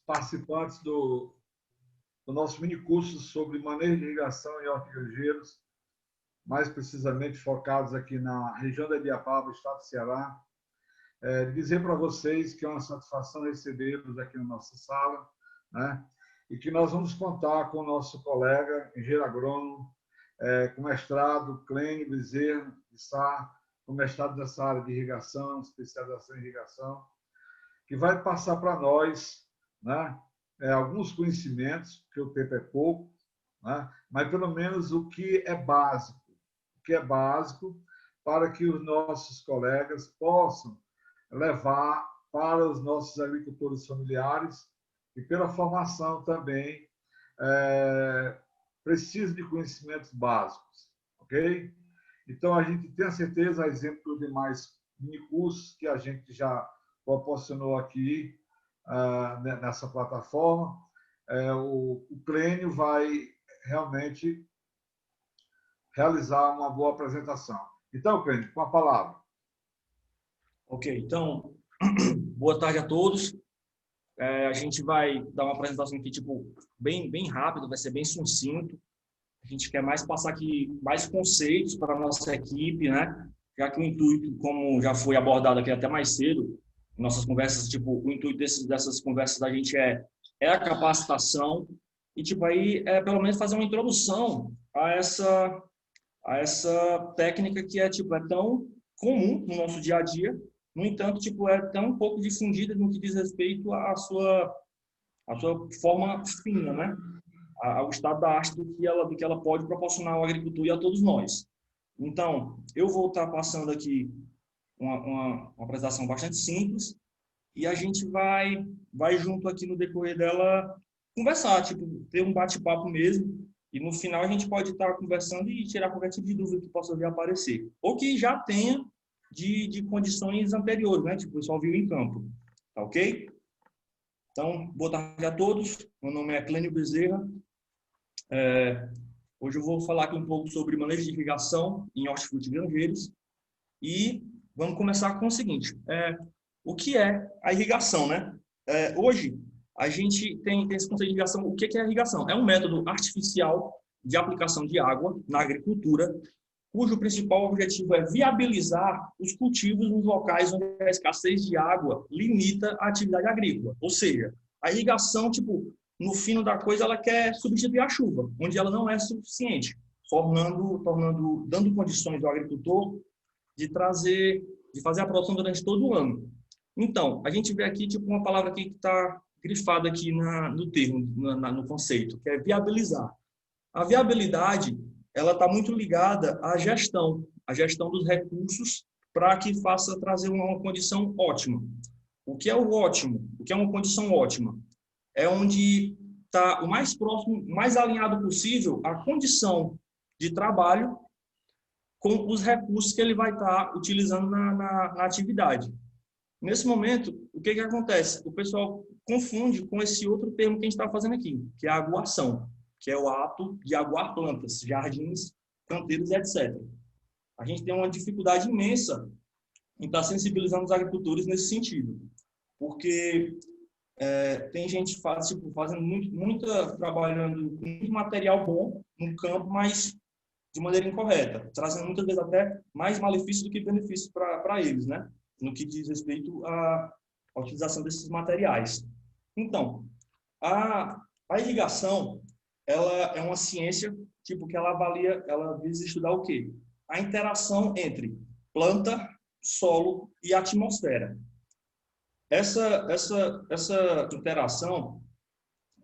participantes, do nosso minicurso sobre manejo de irrigação em hortigranjeiros, mais precisamente focados aqui na região da Ibiapaba, estado do Ceará. Dizer para vocês que é uma satisfação recebê-los aqui na nossa sala, né? E que nós vamos contar com o nosso colega, engenheiro agrônomo, com mestrado, Clênio Bezerra de Sá, com mestrado nessa área de irrigação, especialização em irrigação, que vai passar para nós, né, alguns conhecimentos, que o tempo é pouco, né, mas pelo menos o que é básico, para que os nossos colegas possam levar para os nossos agricultores familiares e pela formação também precisa de conhecimentos básicos, ok? Então, a gente tem a certeza, a exemplo de demais minicursos que a gente já proporcionou aqui nessa plataforma, o Clênio vai realmente realizar uma boa apresentação. Então, Clênio, com a palavra. Ok, então, boa tarde a todos. A gente vai dar uma apresentação aqui, bem rápido, vai ser bem sucinto. A gente quer mais passar aqui mais conceitos para a nossa equipe, né? Já que o intuito, como já foi abordado aqui até mais cedo, nossas conversas, o intuito dessas conversas da gente é a capacitação e, aí, pelo menos fazer uma introdução a essa técnica que é tão comum no nosso dia a dia, no entanto, é tão pouco difundida no que diz respeito à sua forma fina, né? Ao estado da arte do que ela pode proporcionar ao agricultor e a todos nós. Então, eu vou estar passando aqui uma apresentação bastante simples e a gente vai junto aqui no decorrer dela conversar, ter um bate-papo mesmo, e no final a gente pode estar conversando e tirar qualquer tipo de dúvida que possa vir a aparecer, ou que já tenha de condições anteriores, né? O pessoal viu em campo, tá ok? Então, boa tarde a todos, meu nome é Clênio Bezerra. Hoje eu vou falar aqui um pouco sobre manejo de irrigação em hortifruti grangeiros e vamos começar com o seguinte, o que é a irrigação, né? Hoje, a gente tem esse conceito de irrigação. O que é a irrigação? É um método artificial de aplicação de água na agricultura, cujo principal objetivo é viabilizar os cultivos nos locais onde a escassez de água limita a atividade agrícola. Ou seja, a irrigação, no fino da coisa, ela quer substituir a chuva, onde ela não é suficiente, dando condições ao agricultor de fazer a produção durante todo o ano. Então, a gente vê aqui uma palavra aqui que está grifada aqui no termo, no conceito, que é viabilizar. A viabilidade, ela está muito ligada à gestão dos recursos para que faça trazer uma condição ótima. O que é o ótimo? O que é uma condição ótima? É onde está o mais próximo, mais alinhado possível à condição de trabalho com os recursos que ele vai estar utilizando na atividade. Nesse momento, o que acontece? O pessoal confunde com esse outro termo que a gente está fazendo aqui, que é a aguação, que é o ato de aguar plantas, jardins, canteiros, etc. A gente tem uma dificuldade imensa em estar sensibilizando os agricultores nesse sentido, porque tem gente fazendo trabalhando com muito material bom no campo, mas de maneira incorreta, trazendo muitas vezes até mais malefícios do que benefícios para eles, né? No que diz respeito à utilização desses materiais. Então, a irrigação, ela é uma ciência, que ela avalia, ela visa estudar o quê? A interação entre planta, solo e atmosfera. Essa interação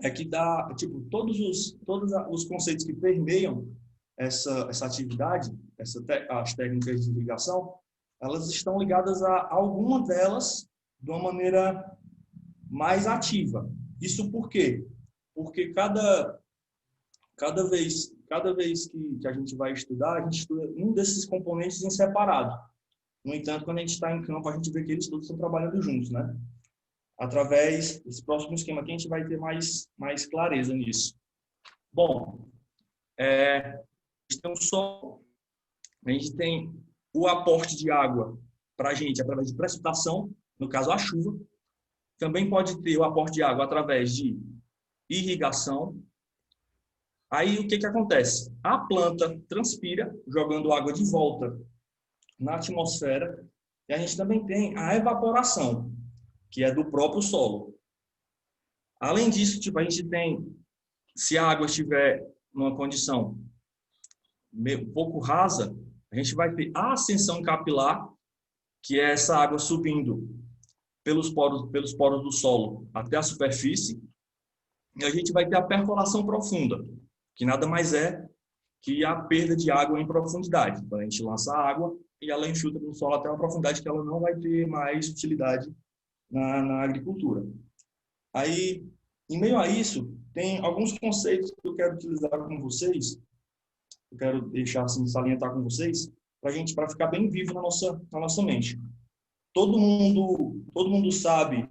é que dá, todos os conceitos que permeiam essa atividade, as técnicas de irrigação, elas estão ligadas a alguma delas de uma maneira mais ativa. Isso por quê? Porque cada vez que a gente vai estudar, a gente estuda um desses componentes em separado. No entanto, quando a gente está em campo, a gente vê que eles todos estão trabalhando juntos, né? Através desse próximo esquema aqui, a gente vai ter mais clareza nisso. Bom, a gente tem o solo, a gente tem o aporte de água para a gente através de precipitação, no caso a chuva. Também pode ter o aporte de água através de irrigação. Aí o que acontece? A planta transpira, jogando água de volta na atmosfera, e a gente também tem a evaporação, que é do próprio solo. Além disso, tipo, a gente tem, se a água estiver numa condição um pouco rasa, a gente vai ter a ascensão capilar, que é essa água subindo pelos poros do solo até a superfície, e a gente vai ter a percolação profunda, que nada mais é que a perda de água em profundidade. Quando a gente lança a água e ela infiltra no solo até uma profundidade que ela não vai ter mais utilidade na agricultura. Aí, em meio a isso, tem alguns conceitos que eu quero utilizar com vocês, eu quero deixar assim, salientar com vocês, para ficar bem vivo na nossa mente. Todo mundo sabe,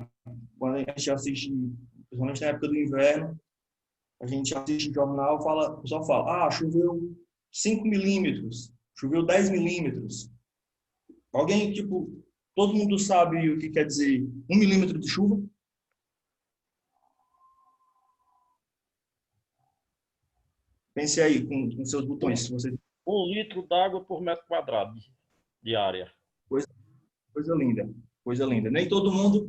quando a gente assiste, principalmente na época do inverno, a gente assiste jornal, o pessoal fala, choveu 5 milímetros, choveu 10 milímetros. Alguém, tipo, todo mundo sabe o que quer dizer 1 milímetro de chuva? Pense aí com seus botões. Se você... 1 litro d'água por metro quadrado de área. Coisa linda, coisa linda. Nem todo mundo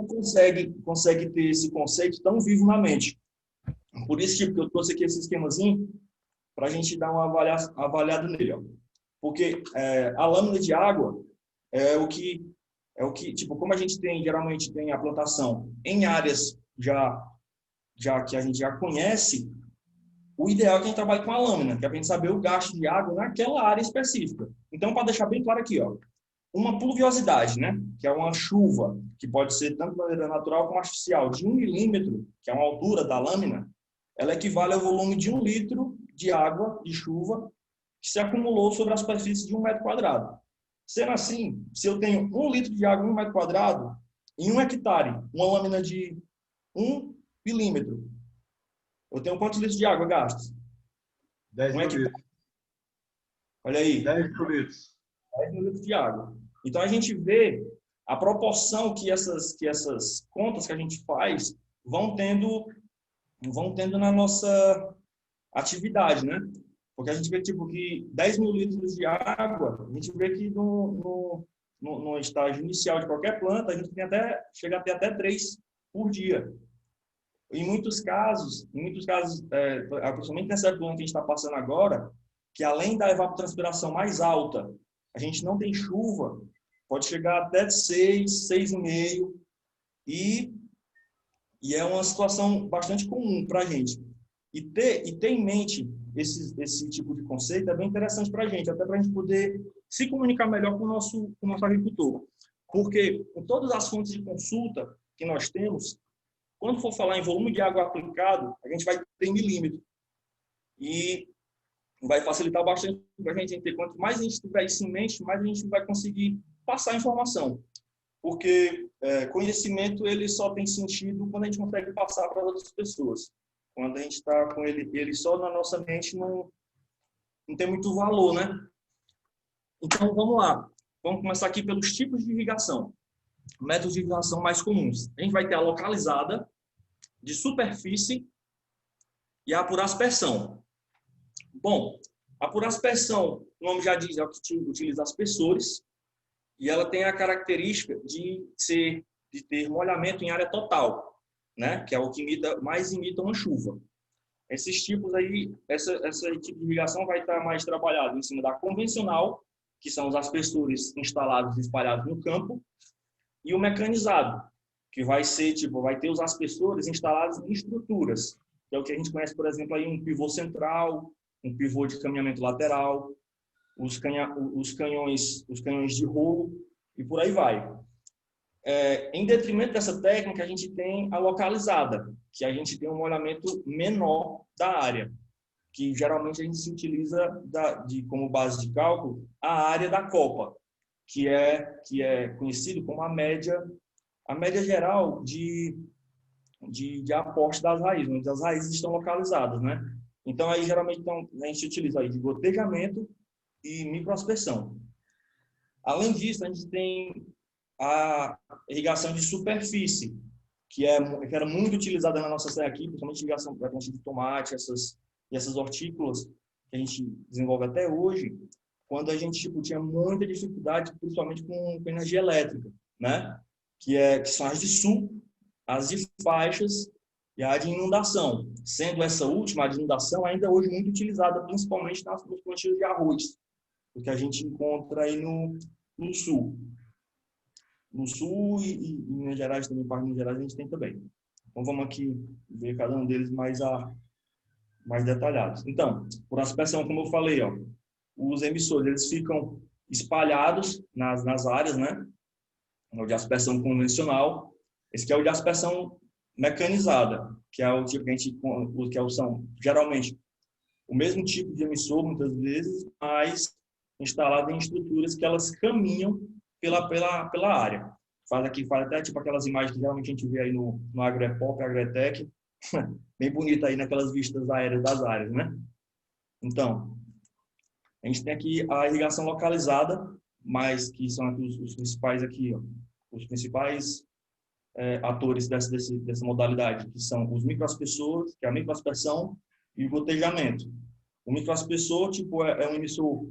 consegue ter esse conceito tão vivo na mente. Por isso tipo, que eu trouxe aqui esse esquemazinho para a gente dar uma avaliada nele. Ó. Porque a lâmina de água é o que, tipo, como a gente geralmente tem a plantação em áreas já que a gente já conhece, o ideal é que a gente trabalhe com a lâmina, que é para a gente saber o gasto de água naquela área específica. Então, para deixar bem claro aqui, ó, uma pluviosidade, né, que é uma chuva, que pode ser tanto de maneira natural como artificial, de 1 milímetro, que é uma altura da lâmina, ela equivale ao volume de 1 litro de água, de chuva, que se acumulou sobre a superfície de 1 metro quadrado. Sendo assim, se eu tenho 1 litro de água em 1 metro quadrado, em 1 hectare, uma lâmina de 1 milímetro, eu tenho quantos litros de água gastos? 10 mil litros. Olha aí. 10 mil litros. 10 mil litros de água. Então, a gente vê a proporção que essas contas que a gente faz vão tendo na nossa atividade, né? Porque a gente vê tipo, que 10 mil litros de água, a gente vê que no estágio inicial de qualquer planta, a gente chega a ter até 3 por dia. Em muitos casos, principalmente nessa época que a gente está passando agora, que além da evapotranspiração mais alta, a gente não tem chuva, pode chegar até 6, 6,5, e é uma situação bastante comum para a gente. E ter em mente esse tipo de conceito é bem interessante para a gente, até para a gente poder se comunicar melhor com o nosso agricultor. Porque com todas as fontes de consulta que nós temos, quando for falar em volume de água aplicado, a gente vai ter em milímetro. E vai facilitar bastante para a gente entender. Quanto mais a gente tiver isso em mente, mais a gente vai conseguir passar a informação. Porque conhecimento ele só tem sentido quando a gente consegue passar para outras pessoas. Quando a gente está com ele só na nossa mente, não tem muito valor, né? Então, vamos lá. Vamos começar aqui pelos tipos de irrigação. Métodos de irrigação mais comuns. A gente vai ter a localizada, de superfície e a por aspersão. Bom, a por aspersão, o nome já diz, é o que utiliza aspersores, e ela tem a característica de ter molhamento em área total, né? Que é o que mais imita uma chuva. Esses tipos aí, esse tipo de irrigação vai estar mais trabalhado em cima da convencional, que são os aspersores instalados e espalhados no campo, e o mecanizado, que vai ter os aspersores instalados em estruturas, que é o que a gente conhece, por exemplo, aí um pivô central, um pivô de caminhamento lateral, os canhões de rolo e por aí vai. Em detrimento dessa técnica, a gente tem a localizada, que a gente tem um molhamento menor da área, que geralmente a gente se utiliza como base de cálculo a área da copa, que é conhecido como a média geral de aporte das raízes, onde as raízes estão localizadas, né? Então, aí, geralmente, a gente utiliza aí de gotejamento e microaspersão. Além disso, a gente tem a irrigação de superfície, que era muito utilizada na nossa serra aqui, principalmente irrigação para plantio de tomate, essas hortícolas que a gente desenvolve até hoje, quando a gente tinha muita dificuldade, principalmente com energia elétrica, né? Que são as de sul, as de faixas e a de inundação. Sendo essa última, a de inundação, ainda hoje muito utilizada, principalmente nos plantios de arroz, o que a gente encontra aí no sul. No sul e em Minas Gerais também, parte de Minas Gerais a gente tem também. Então vamos aqui ver cada um deles mais detalhados. Então, por aspersão, como eu falei, ó, os emissores eles ficam espalhados nas áreas, né? O de aspersão convencional. Esse aqui é o de aspersão mecanizada, que é o tipo que são geralmente o mesmo tipo de emissor, muitas vezes, mas instalado em estruturas que elas caminham pela área. Faz até tipo aquelas imagens que geralmente a gente vê aí no AgroEpop, AgroEtec, bem bonita aí naquelas vistas aéreas das áreas, né? Então, a gente tem aqui a irrigação localizada, mas que são aqui os principais aqui, ó, os principais atores dessa modalidade, que são os microaspersores, que é a microaspersão e o gotejamento. O microaspersor tipo, é um emissor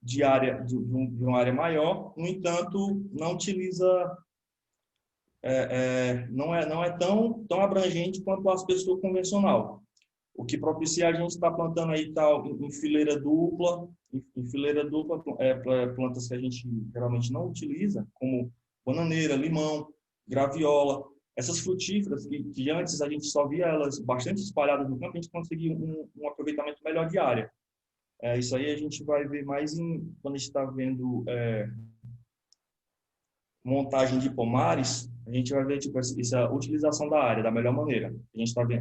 de uma área maior, no entanto, não utiliza, não é tão abrangente quanto o aspersor convencional, o que propicia a gente estar plantando aí em fileira dupla, plantas que a gente geralmente não utiliza, como bananeira, limão, graviola, essas frutíferas que antes a gente só via elas bastante espalhadas no campo, a gente conseguia um aproveitamento melhor de área. Isso aí a gente vai ver mais quando a gente está vendo montagem de pomares, a gente vai ver tipo, essa utilização da área da melhor maneira.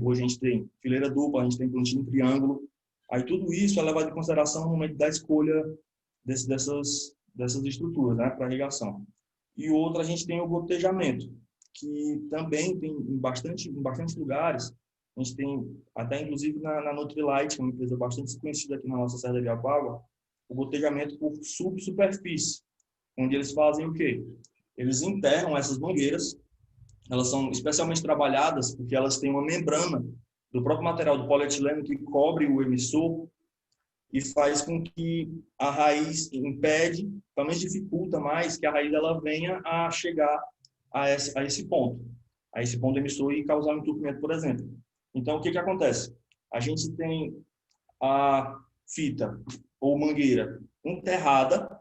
Hoje a gente tem fileira dupla, a gente tem plantio em triângulo, aí tudo isso é levado em consideração no momento da escolha dessas estruturas, né, para irrigação. E outra, a gente tem o gotejamento, que também tem em bastante lugares. A gente tem, até inclusive na Nutrilite, que é uma empresa bastante conhecida aqui na nossa Serra de Ibiapaba, o gotejamento por subsuperfície, onde eles fazem o quê? Eles enterram essas mangueiras, elas são especialmente trabalhadas porque elas têm uma membrana do próprio material do polietileno que cobre o emissor e faz com que a raiz impede, talvez dificulta mais que a raiz ela venha a chegar a esse ponto do emissor e causar um entupimento, por exemplo. Então, o que acontece? A gente tem a fita ou mangueira enterrada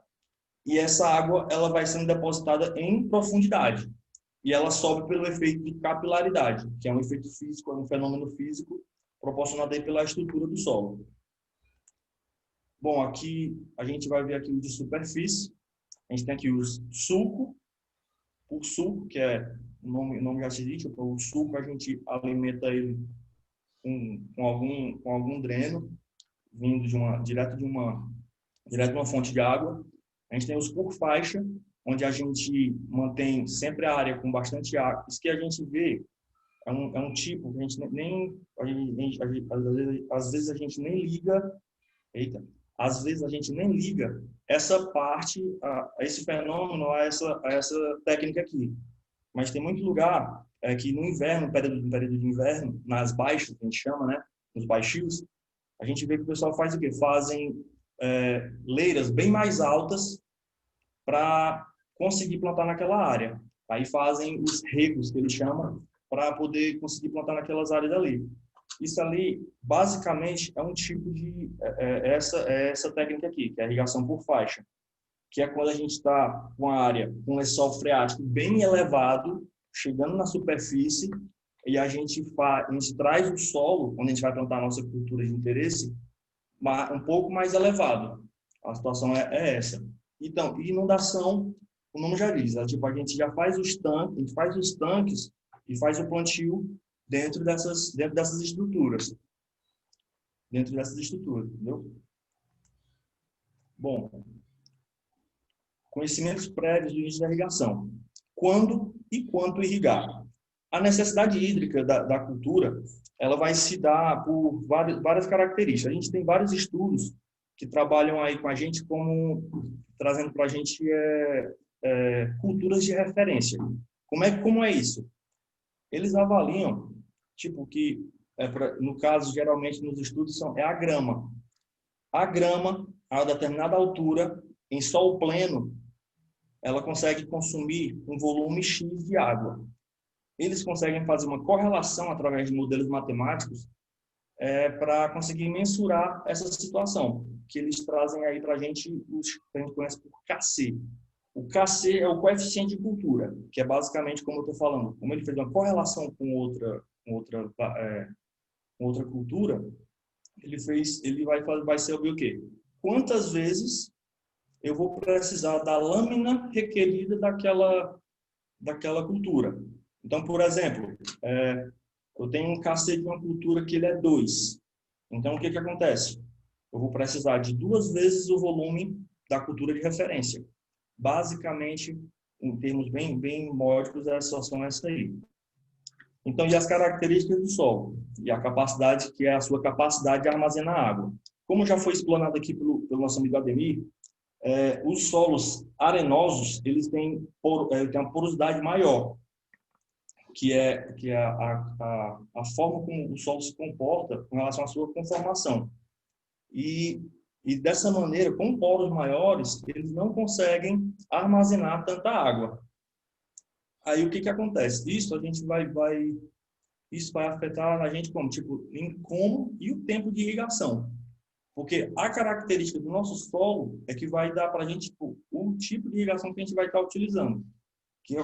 e essa água ela vai sendo depositada em profundidade e ela sobe pelo efeito de capilaridade, que é um efeito físico, é um fenômeno físico proporcionado aí pela estrutura do solo. Bom, aqui a gente vai ver aqui o de superfície. A gente tem aqui os sulco, por sulco, que é o nome já se diz, o sulco a gente alimenta ele com algum dreno vindo direto de uma fonte de água. A gente tem os por faixa, onde a gente mantém sempre a área com bastante água. Isso que a gente vê é um tipo que a gente às vezes a gente nem liga. Às vezes a gente nem liga essa parte, a esse fenômeno, a essa técnica aqui. Mas tem muito lugar que no inverno, no período de inverno, nas baixas, que a gente chama, né, nos baixios, a gente vê que o pessoal faz o quê? Fazem leiras bem mais altas para conseguir plantar naquela área. Aí fazem os regos, que eles chamam, para poder conseguir plantar naquelas áreas ali. Isso ali, basicamente, é um tipo de... essa técnica aqui, que é a irrigação por faixa, que é quando a gente está com a área com um lençol freático bem elevado, chegando na superfície, e a gente traz o solo, onde a gente vai plantar a nossa cultura de interesse, um pouco mais elevado. A situação é essa. Então, inundação, o nome já diz, a gente já faz os tanques e faz o plantio dentro dessas estruturas. Entendeu? Bom, conhecimentos prévios do início da irrigação. Quando e quanto irrigar? A necessidade hídrica da cultura, ela vai se dar por várias características. A gente tem vários estudos que trabalham aí com a gente trazendo para a gente culturas de referência. Como é isso? Eles avaliam, tipo, que, no caso, geralmente nos estudos, é a grama. A grama, a determinada altura, em sol pleno, ela consegue consumir um volume X de água. Eles conseguem fazer uma correlação através de modelos matemáticos para conseguir mensurar essa situação, que eles trazem aí para a gente, que a gente conhece por KC. O KC é o coeficiente de cultura, que é basicamente, como eu estou falando, como ele fez uma correlação com outra cultura, ele vai ser o quê? Quantas vezes eu vou precisar da lâmina requerida daquela cultura. Então, por exemplo, eu tenho um KC de uma cultura que ele é 2. Então, o que acontece? Eu vou precisar de 2 vezes o volume da cultura de referência. Basicamente, em termos bem módicos, a situação é essa aí. Então, e as características do solo? E a capacidade, que é a sua capacidade de armazenar água. Como já foi explanado aqui pelo nosso amigo Ademir, os solos arenosos, eles têm uma porosidade maior, que é a forma como o solo se comporta com relação à sua conformação. E dessa maneira, com poros maiores, eles não conseguem armazenar tanta água. Aí o que acontece? Isso vai afetar a gente como e o tempo de irrigação. Porque a característica do nosso solo é que vai dar para a gente o tipo de irrigação que a gente vai estar utilizando.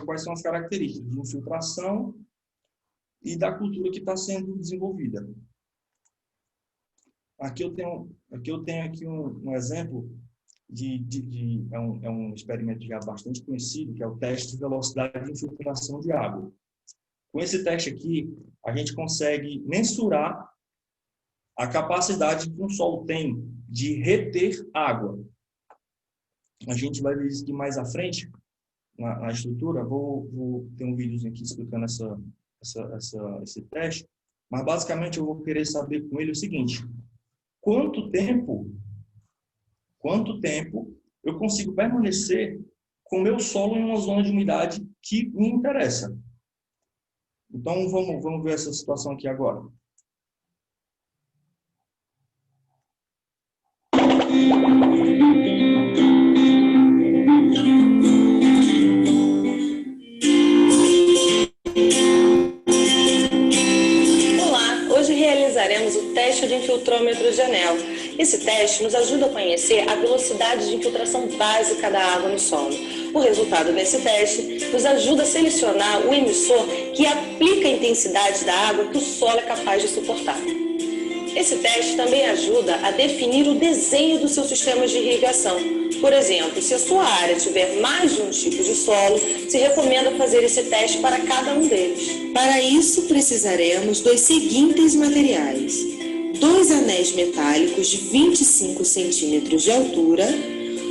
Quais são as características de infiltração e da cultura que está sendo desenvolvida. Aqui eu tenho aqui um exemplo é um experimento já bastante conhecido, que é o teste de velocidade de infiltração de água. Com esse teste aqui, a gente consegue mensurar a capacidade que um solo tem de reter água. A gente vai ver isso aqui mais à frente, na estrutura. Vou ter um vídeo aqui explicando esse teste, mas basicamente eu vou querer saber com ele o seguinte: quanto tempo eu consigo permanecer com o meu solo em uma zona de umidade que me interessa. Então, vamos ver essa situação aqui agora. Olá, hoje realizaremos o teste de infiltrômetro de anel. Esse teste nos ajuda a conhecer a velocidade de infiltração básica da água no solo. O resultado desse teste nos ajuda a selecionar o emissor que aplica a intensidade da água que o solo é capaz de suportar. Esse teste também ajuda a definir o desenho dos seus sistemas de irrigação. Por exemplo, se a sua área tiver mais de um tipo de solo, se recomenda fazer esse teste para cada um deles. Para isso, precisaremos dos seguintes materiais: 2 anéis metálicos de 25 centímetros de altura,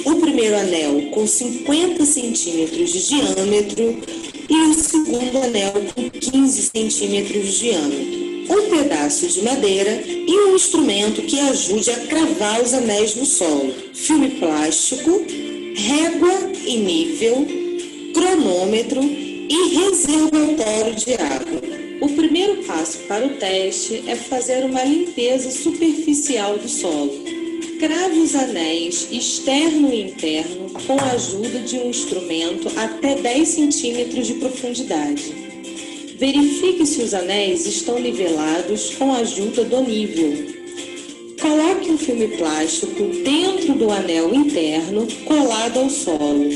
o primeiro anel com 50 centímetros de diâmetro e o segundo anel com 15 centímetros de diâmetro, um pedaço de madeira e um instrumento que ajude a cravar os anéis no solo, filme plástico, régua e nível, cronômetro e reservatório de água. O primeiro passo para o teste é fazer uma limpeza superficial do solo. Crave os anéis externo e interno com a ajuda de um instrumento até 10 centímetros de profundidade. Verifique se os anéis estão nivelados com a ajuda do nível. Coloque um filme plástico dentro do anel interno colado ao solo.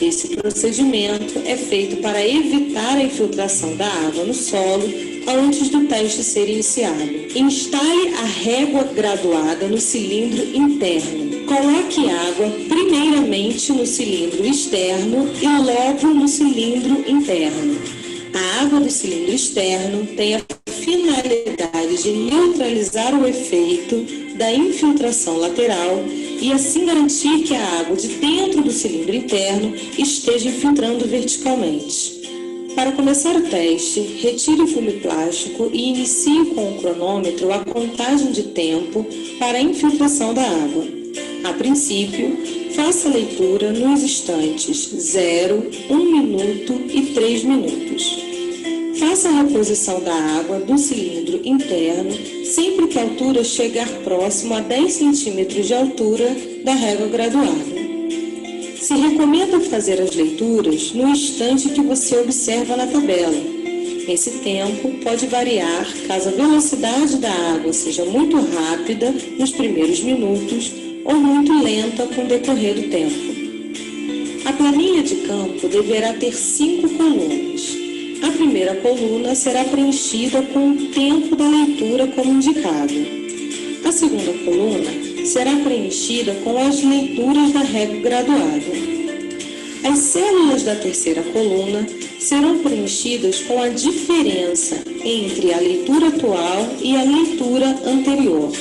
Esse procedimento é feito para evitar a infiltração da água no solo antes do teste ser iniciado. Instale a régua graduada no cilindro interno. Coloque água primeiramente no cilindro externo e logo no cilindro interno. A água do cilindro externo tem a finalidade de neutralizar o efeito da infiltração lateral e assim garantir que a água de dentro do cilindro interno esteja infiltrando verticalmente. Para começar o teste, retire o filme plástico e inicie com o cronômetro a contagem de tempo para a infiltração da água. A princípio, faça a leitura nos instantes 0, 1 minuto e 3 minutos. Faça a reposição da água do cilindro interno sempre que a altura chegar próximo a 10 centímetros de altura da régua graduada. Se recomenda fazer as leituras no instante que você observa na tabela. Esse tempo pode variar caso a velocidade da água seja muito rápida nos primeiros minutos ou muito lenta com o decorrer do tempo. A planilha de campo deverá ter 5 colunas. A primeira coluna será preenchida com o tempo da leitura como indicado. A segunda coluna será preenchida com as leituras da régua graduada. As células da terceira coluna serão preenchidas com a diferença entre a leitura atual e a leitura anterior.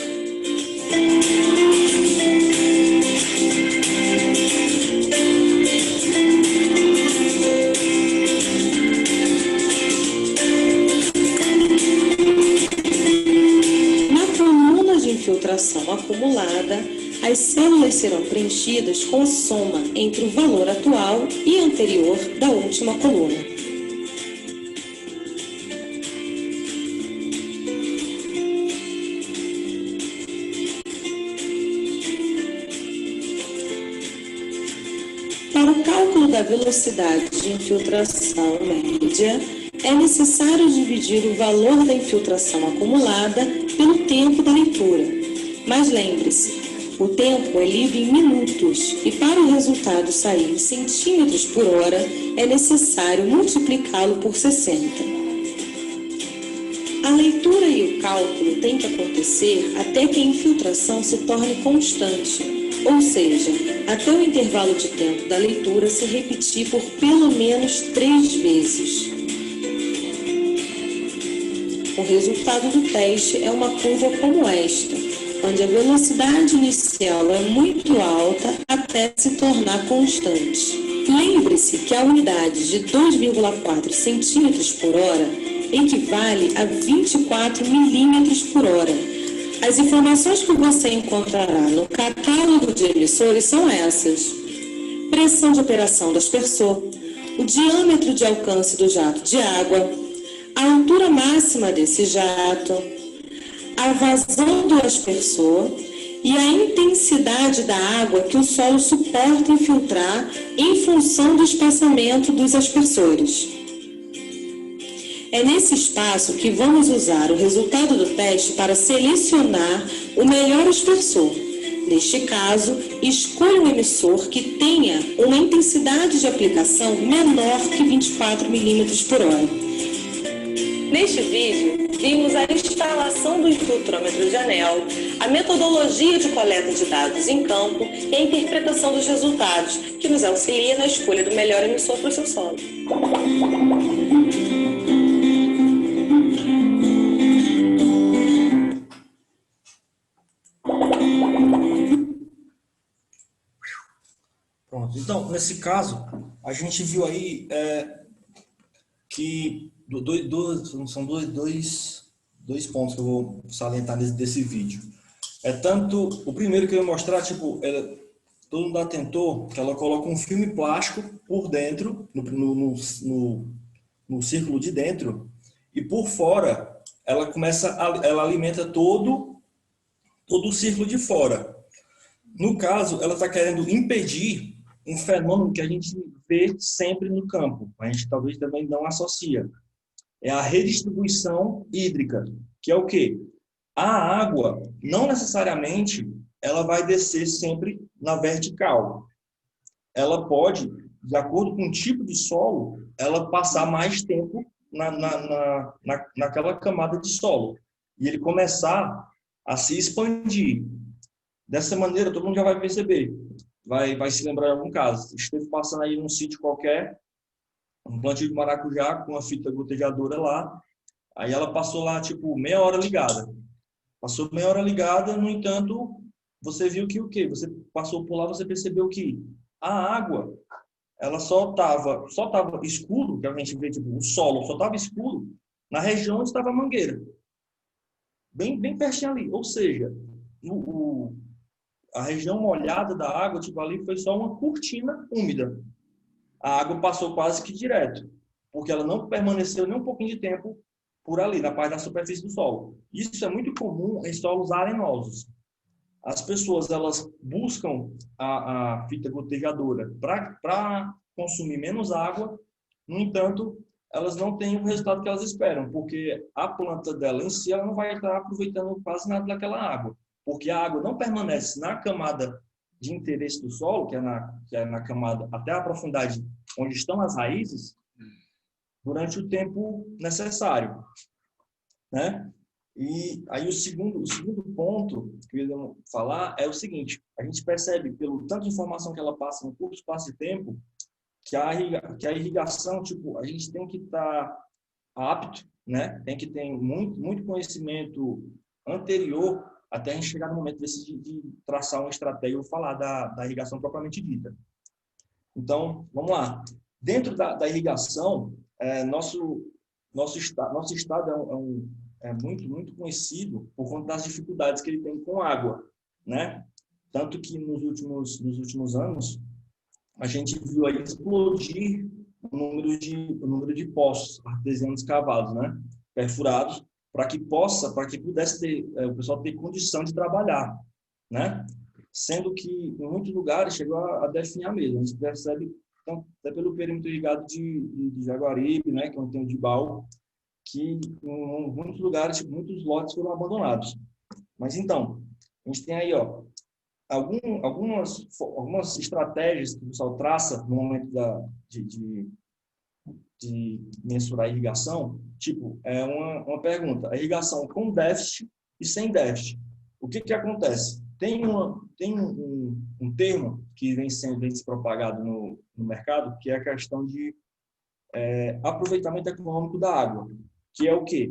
Infiltração acumulada, as células serão preenchidas com a soma entre o valor atual e anterior da última coluna. Para o cálculo da velocidade de infiltração média, é necessário dividir o valor da infiltração acumulada pelo tempo da leitura. Mas lembre-se, o tempo é lido em minutos e para o resultado sair em centímetros por hora, é necessário multiplicá-lo por 60. A leitura e o cálculo têm que acontecer até que a infiltração se torne constante, ou seja, até o intervalo de tempo da leitura se repetir por pelo menos 3 vezes. O resultado do teste é uma curva como esta, onde a velocidade inicial é muito alta até se tornar constante. Lembre-se que a unidade de 2,4 centímetros por hora equivale a 24 milímetros por hora. As informações que você encontrará no catálogo de emissores são essas: pressão de operação do aspersor, o diâmetro de alcance do jato de água, a altura máxima desse jato, a vazão do aspersor e a intensidade da água que o solo suporta infiltrar em função do espaçamento dos aspersores. É nesse espaço que vamos usar o resultado do teste para selecionar o melhor aspersor. Neste caso, escolha um emissor que tenha uma intensidade de aplicação menor que 24 milímetros por hora. Neste vídeo, vimos a instalação do infiltrômetro de anel, a metodologia de coleta de dados em campo e a interpretação dos resultados, que nos auxilia na escolha do melhor emissor para o seu solo. Pronto. Então, nesse caso, a gente viu aí que são dois pontos que eu vou salientar desse vídeo. Tanto o primeiro que eu ia mostrar, todo mundo atentou que ela coloca um filme plástico por dentro, no círculo de dentro, e por fora ela alimenta todo o círculo de fora. No caso, ela está querendo impedir um fenômeno que a gente vê sempre no campo, a gente talvez também não associa. É a redistribuição hídrica, que é o quê? A água, não necessariamente, ela vai descer sempre na vertical. Ela pode, de acordo com o tipo de solo, ela passar mais tempo naquela camada de solo. E ele começar a se expandir. Dessa maneira, todo mundo já vai perceber. Vai se lembrar de algum caso. Esteve passando aí num sítio qualquer, um plantio de maracujá com uma fita gotejadora lá. Aí ela passou lá, meia hora ligada. Passou meia hora ligada, no entanto, você viu que o quê? Você passou por lá, você percebeu que a água, ela só estava escuro, que a gente vê, o solo só estava escuro na região onde estava a mangueira. Bem pertinho ali. Ou seja, a região molhada da água, tipo, ali foi só uma cortina úmida. A água passou quase que direto, porque ela não permaneceu nem um pouquinho de tempo por ali, na parte da superfície do solo. Isso é muito comum em solos arenosos. As pessoas, elas buscam a fita gotejadora para consumir menos água, no entanto, elas não têm o resultado que elas esperam, porque a planta dela em si, ela não vai estar aproveitando quase nada daquela água, porque a água não permanece na camada de interesse do solo, que é na camada até a profundidade onde estão as raízes, durante o tempo necessário, né? E aí o segundo ponto que eu ia falar é o seguinte: a gente percebe pelo tanto de informação que ela passa no curto espaço de tempo que a irrigação, tipo, a gente tem que estar apto, né? Tem que ter muito conhecimento anterior até a gente chegar no momento de traçar uma estratégia ou falar da irrigação propriamente dita. Então, vamos lá. Dentro da irrigação, nosso estado é muito conhecido por conta das dificuldades que ele tem com água, né? Tanto que nos últimos anos a gente viu aí explodir o número de poços artesianos cavados, né? Perfurados, para que pudesse ter o pessoal ter condição de trabalhar, né? Sendo que em muitos lugares chegou a definhar mesmo. A gente percebe até pelo perímetro irrigado de Jaguaribe, né? Que é um tem de Baú, que em muitos lugares, tipo, muitos lotes foram abandonados. Mas então, a gente tem aí, ó, algumas estratégias que o pessoal traça no momento de mensurar a irrigação. Tipo, uma pergunta: a irrigação com déficit e sem déficit, o que acontece? Tem um termo que vem se propagado no mercado, que é a questão de aproveitamento econômico da água, que é o quê?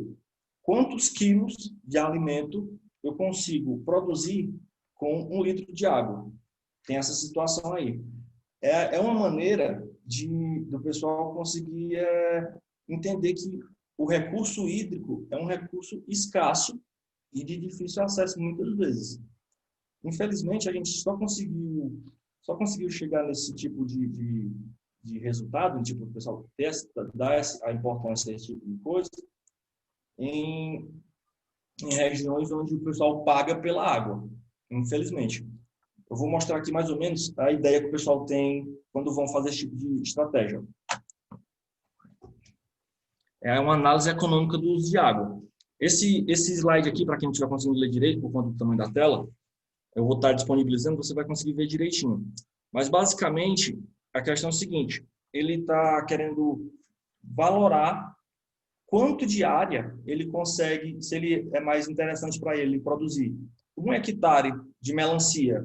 Quantos quilos de alimento eu consigo produzir com 1 litro de água? Tem essa situação aí. É uma maneira do pessoal conseguir entender que o recurso hídrico é um recurso escasso e de difícil acesso muitas vezes. Infelizmente, a gente só conseguiu chegar nesse tipo de resultado, tipo, o pessoal dar a importância desse tipo de coisa em regiões onde o pessoal paga pela água, infelizmente. Eu vou mostrar aqui mais ou menos a ideia que o pessoal tem quando vão fazer esse tipo de estratégia. É uma análise econômica do uso de água. Esse slide aqui, para quem não estiver conseguindo ler direito por conta do tamanho da tela, eu vou estar disponibilizando, você vai conseguir ver direitinho. Mas, basicamente, a questão é a seguinte: ele está querendo valorar quanto de área ele consegue, se ele é mais interessante para ele produzir 1 hectare de melancia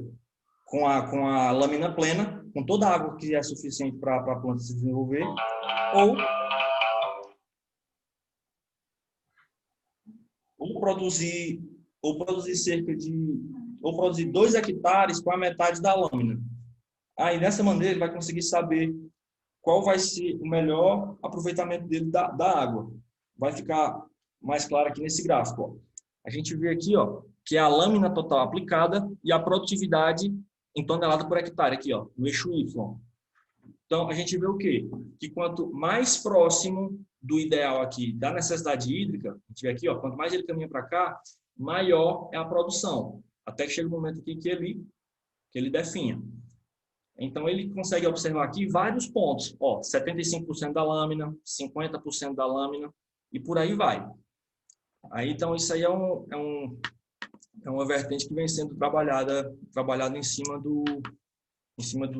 com a lâmina plena, com toda a água que é suficiente para a planta se desenvolver, ou produzir 2 hectares com a metade da lâmina. Aí, dessa maneira, ele vai conseguir saber qual vai ser o melhor aproveitamento dele da água. Vai ficar mais claro aqui nesse gráfico. Ó. A gente vê aqui, ó, que é a lâmina total aplicada e a produtividade em tonelada por hectare, aqui, ó, no eixo Y. Então, a gente vê o quê? Que quanto mais próximo do ideal aqui da necessidade hídrica, a gente vê aqui, ó, quanto mais ele caminha para cá, maior é a produção. Até que chega o momento aqui que ele definha. Então, ele consegue observar aqui vários pontos. Ó, 75% da lâmina, 50% da lâmina, e por aí vai. Aí, então, isso aí é uma vertente que vem sendo trabalhada em cima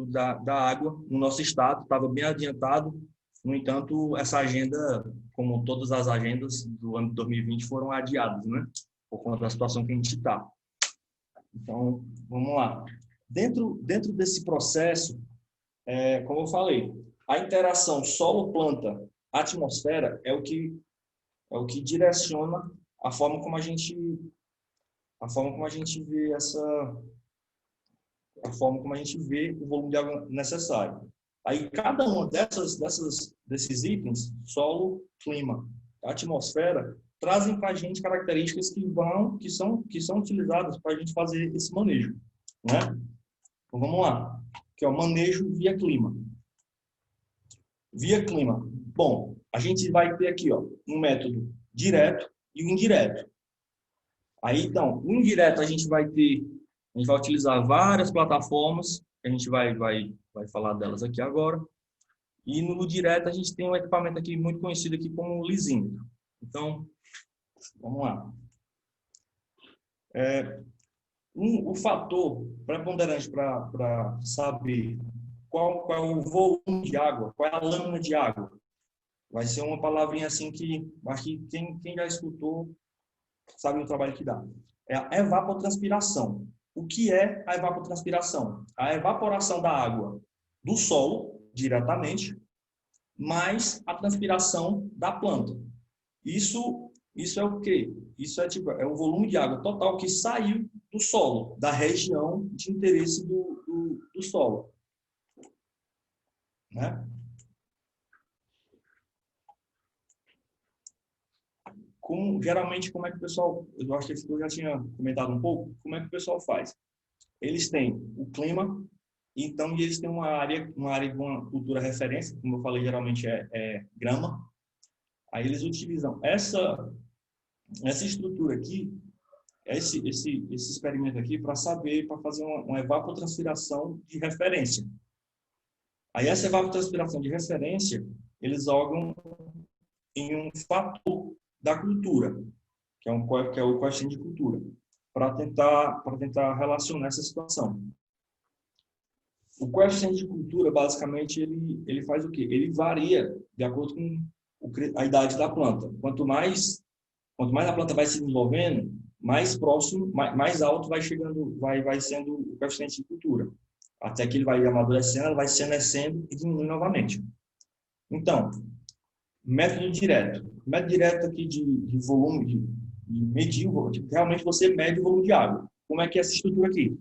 da água no nosso estado. Estava bem adiantado. No entanto, essa agenda, como todas as agendas do ano de 2020, foram adiadas, né? Por conta da situação que a gente está. Então, vamos lá. Dentro desse processo, como eu falei, a interação solo-planta-atmosfera é o que direciona a forma como a gente vê o volume de água necessário. Aí cada um desses itens, solo, clima, atmosfera, trazem para a gente características que são utilizadas para a gente fazer esse manejo. né? Então, vamos lá. Aqui, ó, manejo via clima. Via clima. Bom, a gente vai ter aqui, ó, um método direto e o indireto. Aí, então, o indireto a gente vai utilizar várias plataformas, que a gente vai falar delas aqui agora. E no direto a gente tem um equipamento aqui muito conhecido aqui como lisímetro. Então, vamos lá. O fator preponderante para saber qual é o volume de água, qual é a lâmina de água, vai ser uma palavrinha assim que acho que quem já escutou sabe o trabalho que dá. É a evapotranspiração. O que é a evapotranspiração? A evaporação da água do solo, diretamente, mais a transpiração da planta. Isso é o quê? Isso é o volume de água total que saiu do solo, da região de interesse do solo. Né? Geralmente, como é que o pessoal... Eu acho que eu já tinha comentado um pouco. Como é que o pessoal faz? Eles têm o clima, então eles têm uma área de uma cultura referência, como eu falei, geralmente é grama. Aí eles utilizam essa estrutura aqui, esse experimento aqui, para fazer uma evapotranspiração de referência. Aí essa evapotranspiração de referência, eles jogam em um fator da cultura, que é o coeficiente de cultura, para tentar relacionar essa situação. O coeficiente de cultura, basicamente, ele faz o quê? Ele varia de acordo com a idade da planta. Quanto mais a planta vai se desenvolvendo, mais próximo, mais alto vai sendo o coeficiente de cultura. Até que ele vai amadurecendo, ela vai se envelhecendo e diminui novamente. Então, método direto. Método direto aqui de volume, de medir, realmente você mede o volume de água. Como é que é essa estrutura aqui?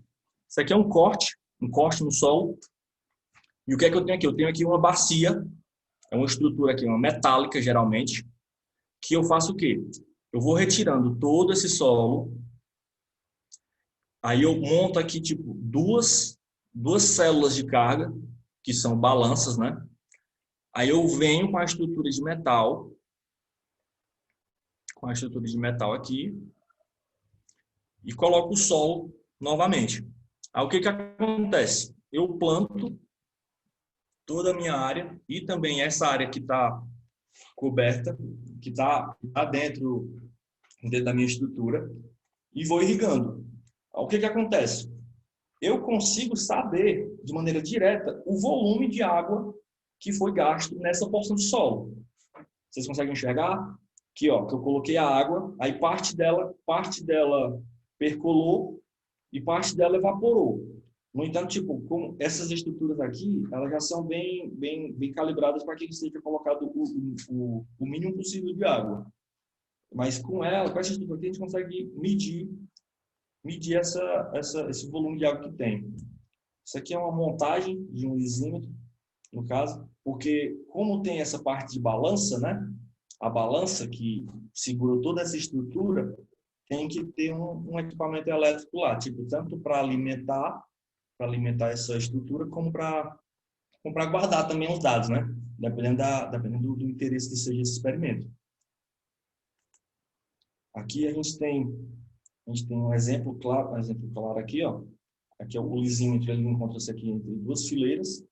Isso aqui é um corte no solo. E o que é que eu tenho aqui? Eu tenho aqui uma bacia, é uma estrutura aqui, uma metálica, geralmente, que eu faço o quê? Eu vou retirando todo esse solo, aí eu monto aqui, tipo, duas células de carga, que são balanças, né? Aí eu venho com a estrutura de metal, aqui, e coloco o solo novamente. Aí o que acontece? Eu planto toda a minha área e também essa área que está coberta, que está dentro da minha estrutura, e vou irrigando. Aí o que acontece? Eu consigo saber, de maneira direta, o volume de água que foi gasto nessa porção de solo. Vocês conseguem enxergar? Aqui, ó, que eu coloquei a água, aí parte dela percolou e parte dela evaporou. No entanto, tipo, como essas estruturas aqui, elas já são bem calibradas para que seja colocado o mínimo possível de água. Mas com essa estrutura aqui, a gente consegue medir esse volume de água que tem. Isso aqui é uma montagem de um lisímetro, no caso, porque como tem essa parte de balança, né? A balança que segura toda essa estrutura, tem que ter um equipamento elétrico lá, tipo, tanto para alimentar essa estrutura, como para guardar também os dados, né? Dependendo do interesse que seja esse experimento. Aqui a gente tem um exemplo claro aqui, ó. Aqui é o lisímetro, ele encontra-se aqui entre duas fileiras,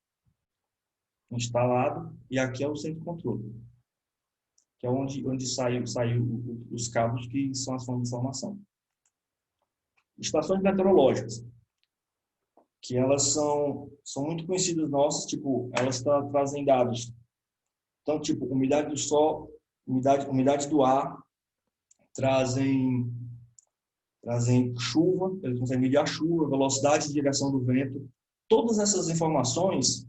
instalado, e aqui é o centro de controle, que é onde saem os cabos que são as fontes de informação. Estações meteorológicas, que elas são muito conhecidas nossas, tipo, elas trazem dados, então, tipo, umidade do sol, umidade do ar, trazem chuva, eles conseguem medir a chuva, velocidade de direção do vento. Todas essas informações,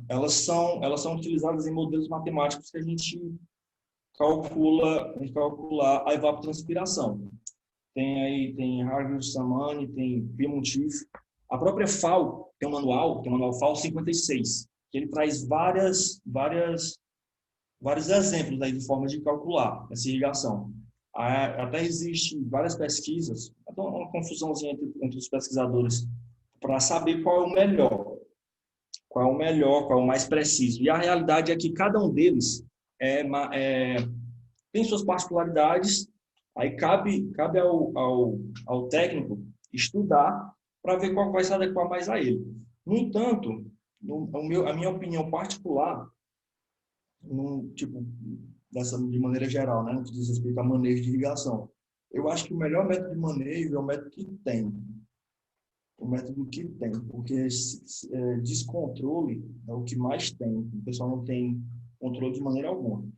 elas são utilizadas em modelos matemáticos que a gente calcula a evapotranspiração. Tem Hargreaves-Samani, tem Piemontif. A própria FAO tem um manual FAO 56, que ele traz vários exemplos aí de formas de calcular essa irrigação. Até existe várias pesquisas, até uma confusãozinha entre os pesquisadores para saber qual é o melhor, qual é o mais preciso. E a realidade é que cada um deles tem suas particularidades, aí cabe ao técnico estudar para ver qual vai se adequar mais a ele. No entanto, a minha opinião particular, de maneira geral, né, no que diz respeito a manejo de irrigação, eu acho que o melhor método de manejo é o método que tem. Porque descontrole é o que mais tem. O pessoal não tem controle de maneira alguma.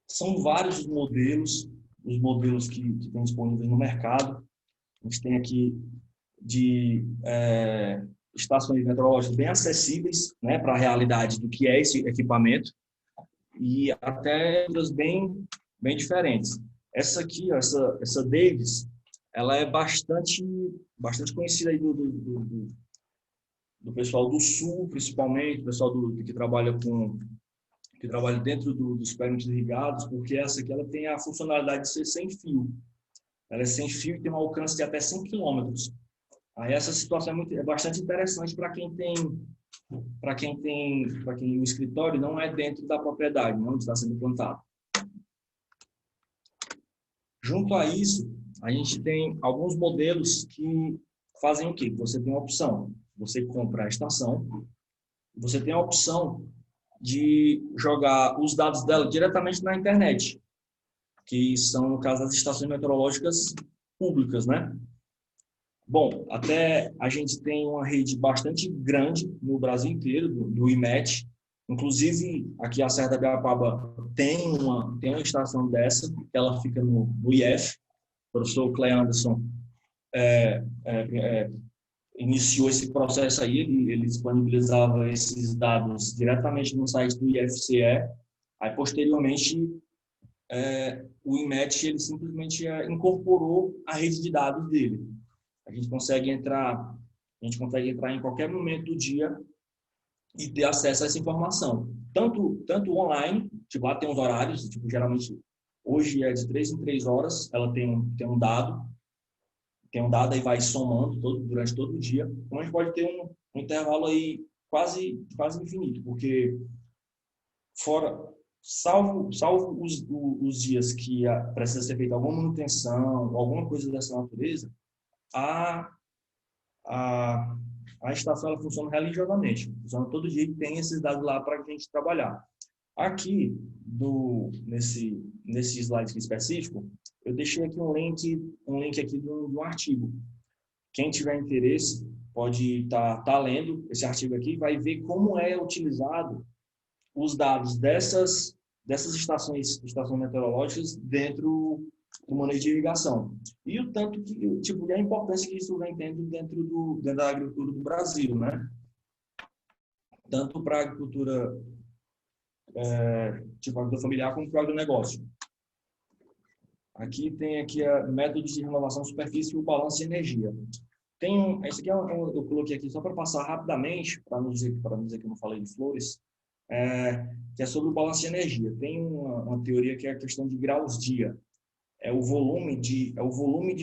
São vários os modelos que tem disponíveis no mercado. A gente tem aqui de estações meteorológicas bem acessíveis, né, para a realidade do que é esse equipamento, e até outras bem diferentes. Essa aqui, essa Davis, ela é bastante conhecida aí do pessoal do Sul, principalmente, o pessoal que trabalha dentro dos perímetros irrigados, porque essa aqui ela tem a funcionalidade de ser sem fio. Ela é sem fio e tem um alcance de até 5 km. Aí essa situação é bastante interessante para quem o escritório não é dentro da propriedade, não está sendo plantado. Junto a isso, a gente tem alguns modelos que fazem o quê? Você tem a opção, você compra a estação, você tem a opção de jogar os dados dela diretamente na internet, que são, no caso, as estações meteorológicas públicas, né? Bom, até a gente tem uma rede bastante grande no Brasil inteiro, do IMET. Inclusive, aqui a Serra da Ibiapaba tem uma estação dessa, ela fica no IF. O professor Clay Anderson iniciou esse processo aí, ele disponibilizava esses dados diretamente no site do IFCE. Aí, posteriormente, o IMET ele simplesmente incorporou a rede de dados dele. A gente consegue entrar em qualquer momento do dia e ter acesso a essa informação. Tanto online, tipo, lá tem uns horários, tipo, geralmente hoje é de 3 em 3 horas, ela tem um dado e vai somando durante todo o dia. Então a gente pode ter um intervalo aí quase infinito, porque salvo os dias que precisa ser feita alguma manutenção, alguma coisa dessa natureza, a estação ela funciona religiosamente, funciona todo dia e tem esses dados lá para a gente trabalhar. Aqui, nesse slide aqui específico, eu deixei aqui um link aqui de um artigo. Quem tiver interesse pode estar lendo esse artigo aqui, vai ver como é utilizado os dados dessas estações meteorológicas dentro do manejo de irrigação. E o tanto e a importância que isso vem tendo dentro da agricultura do Brasil, né? Tanto para a agricultura agricultura familiar como para o agronegócio. Aqui tem a método de renovação de superfície e o balanço de energia. Esse aqui eu coloquei aqui só para passar rapidamente, para não dizer que eu não falei de flores, que é sobre o balanço de energia. Tem uma teoria que é a questão de graus-dia. É o volume de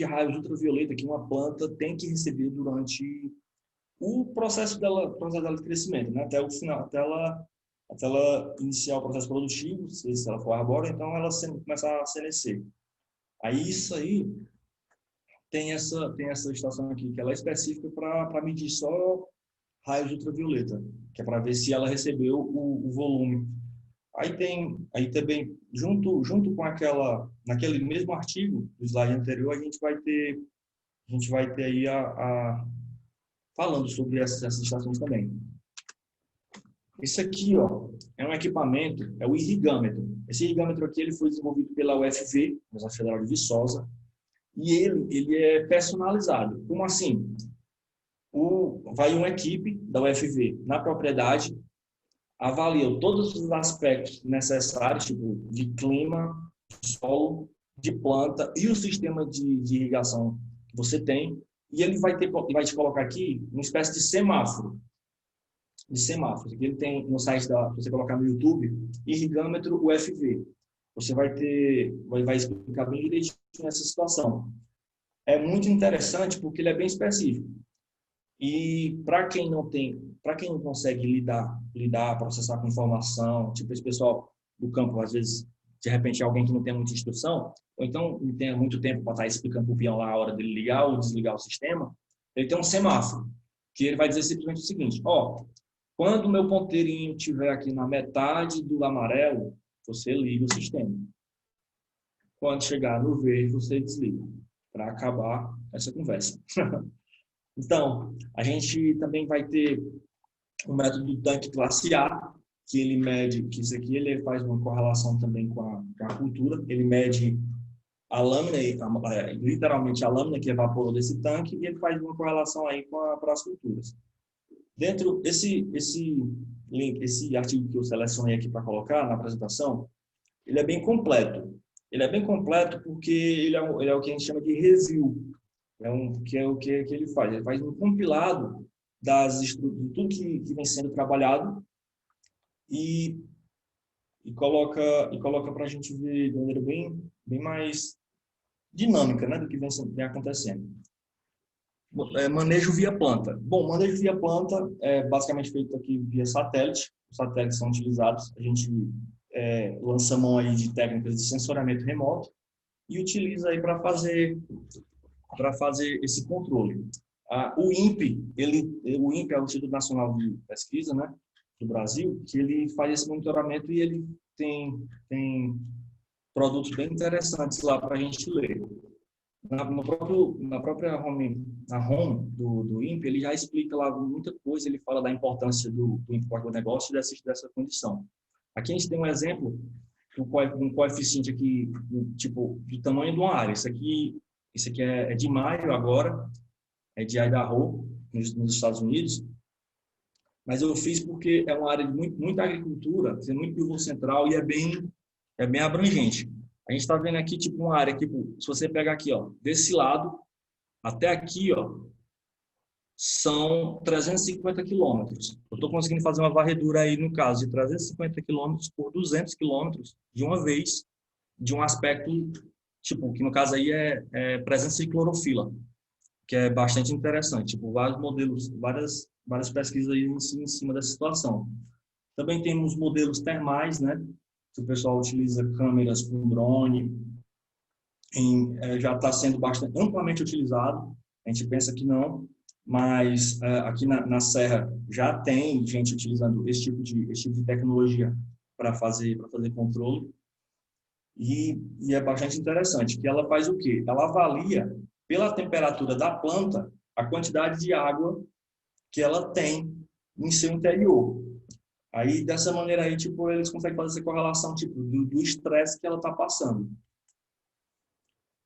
raios ultravioleta que uma planta tem que receber durante o processo dela de crescimento, né? Até o final, até ela iniciar o processo produtivo, se ela for arbórea, então ela começa a senescer. Aí isso aí tem essa estação aqui, que ela é específica para medir só raios ultravioleta, que é para ver se ela recebeu o volume. Aí também, junto com naquele mesmo artigo, do slide anterior, a gente vai ter aí falando sobre essas estações também. Esse aqui, ó, é um equipamento, é o irrigâmetro. Esse irrigâmetro aqui ele foi desenvolvido pela UFV, Universidade Federal de Viçosa, e ele é personalizado. Como assim? Vai uma equipe da UFV na propriedade, avalia todos os aspectos necessários, tipo de clima, de solo, de planta e o sistema de irrigação que você tem, e ele vai te colocar aqui uma espécie de semáforo. de semáforos. Aqui ele tem no site você colocar no YouTube, irrigâmetro UFV. Você vai explicar bem direitinho essa situação. É muito interessante porque ele é bem específico. E para quem não consegue lidar, processar com informação, tipo esse pessoal do campo, às vezes, de repente, alguém que não tem muita instrução, ou então não tem muito tempo para estar explicando para o peão lá a hora dele ligar ou desligar o sistema, ele tem um semáforo, que ele vai dizer simplesmente o seguinte: ó, quando o meu ponteirinho estiver aqui na metade do amarelo, você liga o sistema. Quando chegar no verde, você desliga, para acabar essa conversa. Então, a gente também vai ter o método do tanque classe A, que ele mede, que isso aqui ele faz uma correlação também com a cultura, ele mede a lâmina, literalmente a lâmina que evaporou desse tanque, e ele faz uma correlação aí para as culturas. Dentro esse artigo que eu selecionei aqui para colocar na apresentação, ele é bem completo. Ele é bem completo porque ele é o que a gente chama de review. Que é o que ele faz. Ele faz um compilado de tudo que vem sendo trabalhado e coloca para a gente ver de maneira bem mais dinâmica, né, do que vem acontecendo. Manejo via planta. Bom, manejo via planta é basicamente feito aqui via satélite. Os satélites são utilizados. A gente lança mão aí de técnicas de sensoriamento remoto e utiliza aí para fazer esse controle. O INPE, o INPE é o Instituto Nacional de Pesquisa, né, do Brasil, que ele faz esse monitoramento e ele tem produtos bem interessantes lá para a gente ler. Na própria home do INPE, ele já explica lá muita coisa, ele fala da importância do INPE para o negócio e dessa condição. Aqui a gente tem um exemplo, um coeficiente aqui, tipo, do tamanho de uma área. Isso aqui é de maio agora, é de Idaho, nos Estados Unidos. Mas eu fiz porque é uma área de muita agricultura, tem muito pivô central e é bem abrangente. A gente está vendo aqui tipo uma área, tipo, se você pegar aqui, ó, desse lado até aqui, ó, são 350 quilômetros. Eu estou conseguindo fazer uma varredura aí, no caso, de 350 quilômetros por 200 quilômetros de uma vez, de um aspecto, tipo, que no caso aí é presença de clorofila, que é bastante interessante. Tipo, vários modelos, várias pesquisas aí em cima dessa situação. Também temos modelos termais, né? Que o pessoal utiliza câmeras com drone, já está sendo bastante amplamente utilizado. A gente pensa que não, mas aqui na Serra já tem gente utilizando esse tipo de tecnologia para fazer controle. E é bastante interessante, que ela faz o quê? Ela avalia, pela temperatura da planta, a quantidade de água que ela tem em seu interior. Aí, dessa maneira aí, tipo, eles conseguem fazer essa correlação tipo, do estresse que ela está passando.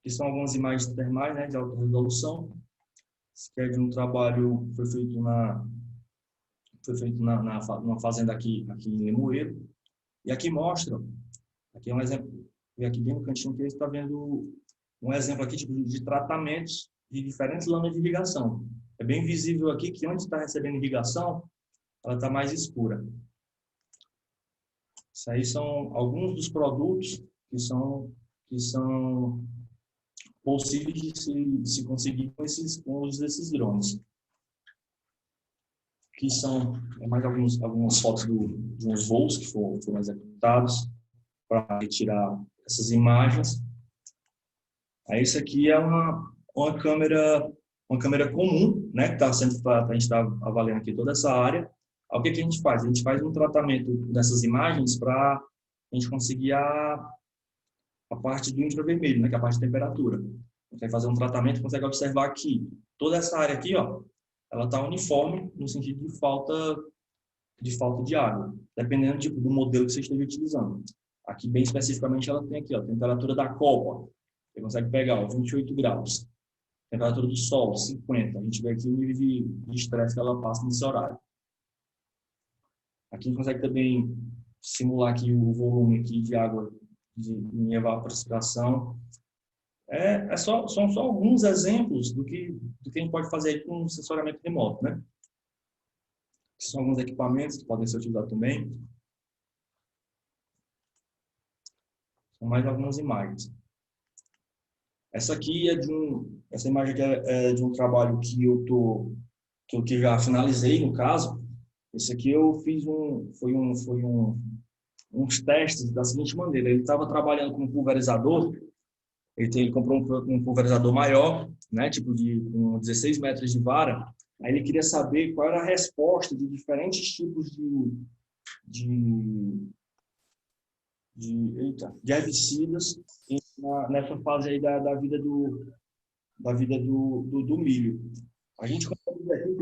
Aqui são algumas imagens termais, né, de alta resolução. Esse aqui é de um trabalho que foi feito numa fazenda aqui em Limoeiro. E aqui mostra, aqui é um exemplo, e aqui bem no cantinho que você está vendo um exemplo aqui tipo, de tratamentos de diferentes lâminas de irrigação. É bem visível aqui que onde está recebendo irrigação, ela está mais escura. Isso aí são alguns dos produtos que são possíveis de se conseguir com o uso desses drones. Aqui são mais algumas fotos de uns voos que foram executados para retirar essas imagens. Aí isso aqui é uma câmera comum, né, que está sendo a gente está avaliando aqui toda essa área. O que a gente faz? A gente faz um tratamento dessas imagens para a gente conseguir a parte do infravermelho, né, que é a parte de temperatura. A gente vai fazer um tratamento e consegue observar que toda essa área aqui, ó, ela está uniforme no sentido de falta de água, dependendo tipo, do modelo que você esteja utilizando. Aqui, bem especificamente, ela tem aqui, ó, a temperatura da copa. Você consegue pegar, ó, 28 graus. Temperatura do sol, 50. A gente vê aqui o nível de estresse que ela passa nesse horário. Aqui a gente consegue também simular aqui o volume aqui de água em evapotranspiração. São só alguns exemplos do que a gente pode fazer aí com o sensoriamento remoto, né? que são alguns equipamentos que podem ser utilizados também. São mais algumas imagens. Essa aqui essa imagem aqui é de um trabalho que já finalizei, no caso. Esse aqui eu fiz uns testes da seguinte maneira. Ele estava trabalhando com um pulverizador, ele comprou um pulverizador maior, né, tipo com 16 metros de vara. Aí ele queria saber qual era a resposta de diferentes tipos de herbicidas nessa fase aí da vida do milho. A gente consegue ver aqui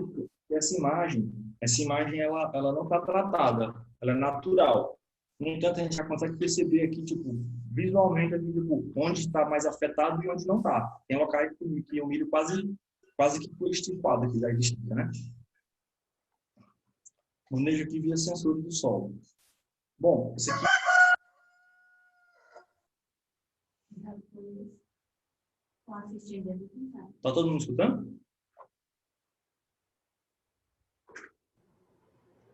que essa imagem ela não está tratada, ela é natural. No entanto, a gente já consegue perceber aqui, tipo, visualmente, aqui, tipo, onde está mais afetado e onde não está. Tem locais que o milho quase que foi extirpado aqui da existência, né? Manejo aqui via sensores do solo. Bom, esse aqui... Tá todo mundo escutando?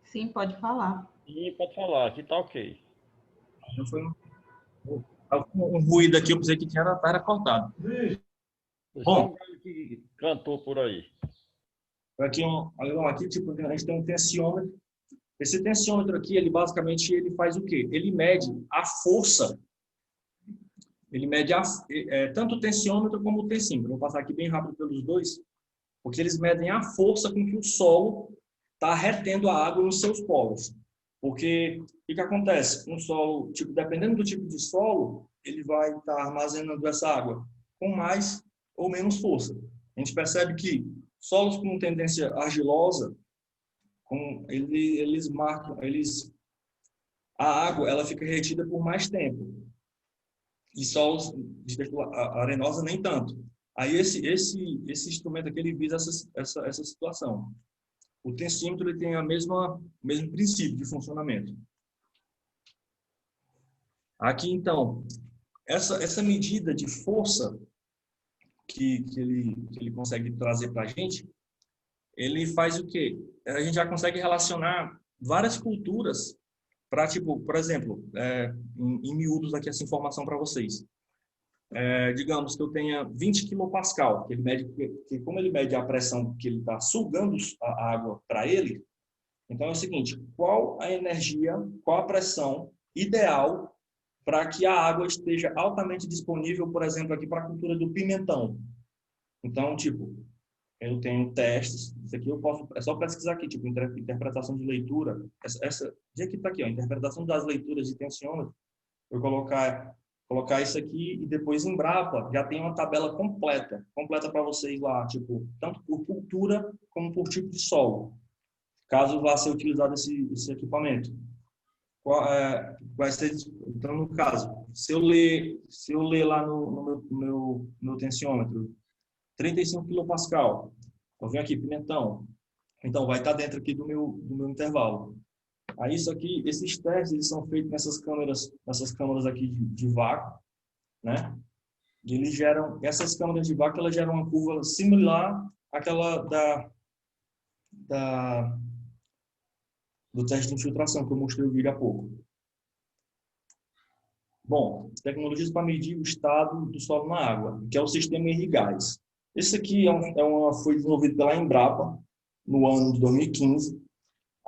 Sim, pode falar. Sim, pode falar, aqui tá ok. Não foi um ruído aqui, eu pensei que era cortado. Bom, que cantou por aí. Aqui, tipo, a gente tem um tensiômetro. Esse tensiômetro aqui, ele basicamente ele faz o quê? Ele mede a força. Ele mede tanto o tensiômetro como o tensímetro. Vou passar aqui bem rápido pelos dois, porque eles medem a força com que o solo está retendo a água nos seus polos. Porque o que acontece? Um solo, tipo, dependendo do tipo de solo, ele vai estar armazenando essa água com mais ou menos força. A gente percebe que solos com tendência argilosa, a água ela fica retida por mais tempo. E solos de textura arenosa nem tanto. Aí esse instrumento aqui ele visa essa situação. O tensímetro ele tem o mesmo princípio de funcionamento. Aqui, então, essa medida de força que ele consegue trazer para a gente, ele faz o quê? A gente já consegue relacionar várias culturas para, tipo, por exemplo, em miúdos aqui essa informação para vocês. Digamos que eu tenha 20 kPa, que como ele mede a pressão que ele está sugando a água para ele, então é o seguinte, qual a energia, qual a pressão ideal para que a água esteja altamente disponível, por exemplo, aqui para a cultura do pimentão. Então, tipo, eu tenho testes, isso aqui é só pesquisar aqui, tipo, interpretação de leitura, essa aqui está aqui, ó, interpretação das leituras de tensiômetro, eu colocar isso aqui e depois em Embrapa já tem uma tabela completa para vocês lá, tipo, tanto por cultura como por tipo de solo, caso vá ser utilizado esse equipamento. Vai ser, então, no caso, se eu ler lá no meu tensiômetro 35 kPa, eu venho aqui, pimentão, então vai estar dentro aqui do meu intervalo. Aí isso aqui, esses testes eles são feitos nessas câmaras aqui de vácuo, né? E essas câmaras de vácuo elas geram uma curva similar àquela do teste de infiltração que eu mostrei o vídeo há pouco. Bom, tecnologias para medir o estado do solo na água, que é o sistema Henry-Gás. Esse aqui foi desenvolvido pela Embrapa no ano de 2015.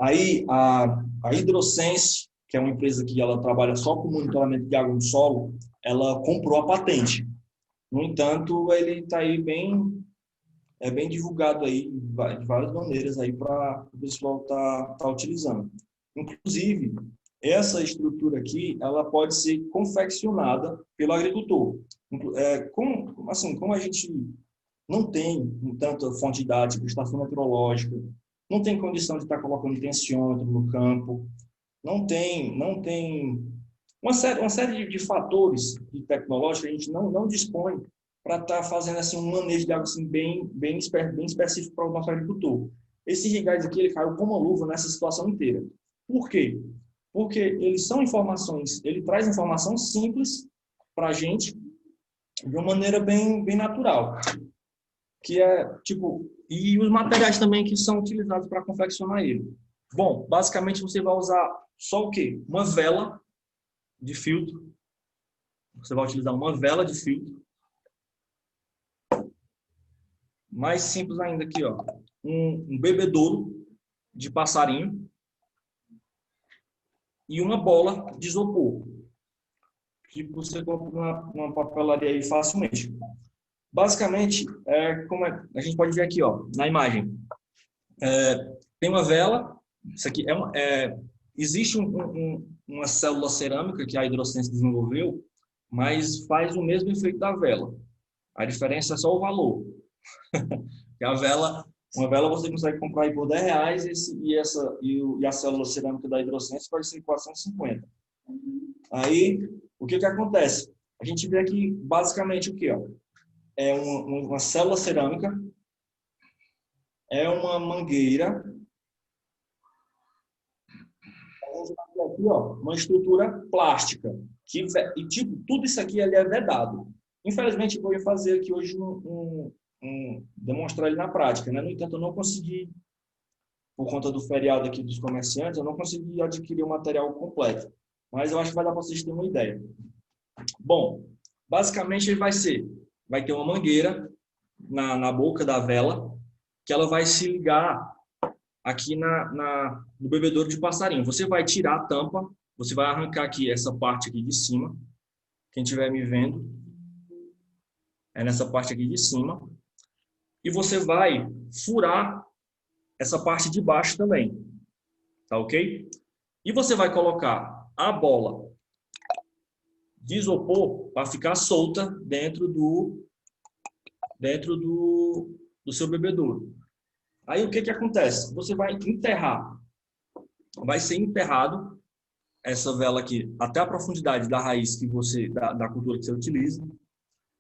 Aí a Hidrosense, que é uma empresa que ela trabalha só com monitoramento de água no solo, ela comprou a patente. No entanto, ele está aí bem divulgado aí de várias maneiras aí para o pessoal tá utilizando. Inclusive, essa estrutura aqui, ela pode ser confeccionada pelo agricultor. Como a gente não tem tanta fonte didática, estação meteorológica, não tem condição de estar colocando tensiômetro no campo, não tem uma série de fatores tecnológicos que a gente não dispõe para estar fazendo assim, um manejo de água assim, bem específico para o nosso agricultor. Esse Henry-Gás aqui ele caiu como uma luva nessa situação inteira. Por quê? Porque ele traz informação simples para a gente de uma maneira bem natural. Que é, tipo, e os materiais também que são utilizados para confeccionar ele. Bom, basicamente você vai usar só o quê? Uma vela de filtro. Você vai utilizar uma vela de filtro. Mais simples ainda aqui, ó. Um bebedouro de passarinho e uma bola de isopor, que você compra numa papelaria aí facilmente. Basicamente, a gente pode ver aqui, ó, na imagem. Tem uma vela. Isso aqui existe uma célula cerâmica que a Hidrosense desenvolveu, mas faz o mesmo efeito da vela. A diferença é só o valor. Que a vela, uma vela você consegue comprar aí por R$10 e a célula cerâmica da Hidrosense pode ser 450. Aí, o que acontece? A gente vê aqui basicamente o que? É uma célula cerâmica, é uma mangueira, aqui, ó, uma estrutura plástica, e tipo, tudo isso aqui ele é vedado. Infelizmente, eu vou fazer aqui hoje demonstrar ele na prática, né? No entanto, eu não consegui, por conta do feriado aqui dos comerciantes, eu não consegui adquirir o material completo. Mas eu acho que vai dar para vocês terem uma ideia. Bom, basicamente ele vai ter uma mangueira na boca da vela, que ela vai se ligar aqui no bebedouro de passarinho. Você vai tirar a tampa, você vai arrancar aqui essa parte aqui de cima. Quem estiver me vendo, é nessa parte aqui de cima. E você vai furar essa parte de baixo também. Tá ok? E você vai colocar a bola de isopor para ficar solta dentro do seu bebedouro. Aí o que acontece? Você vai enterrar, vai ser enterrado essa vela aqui até a profundidade da raiz da cultura que você utiliza.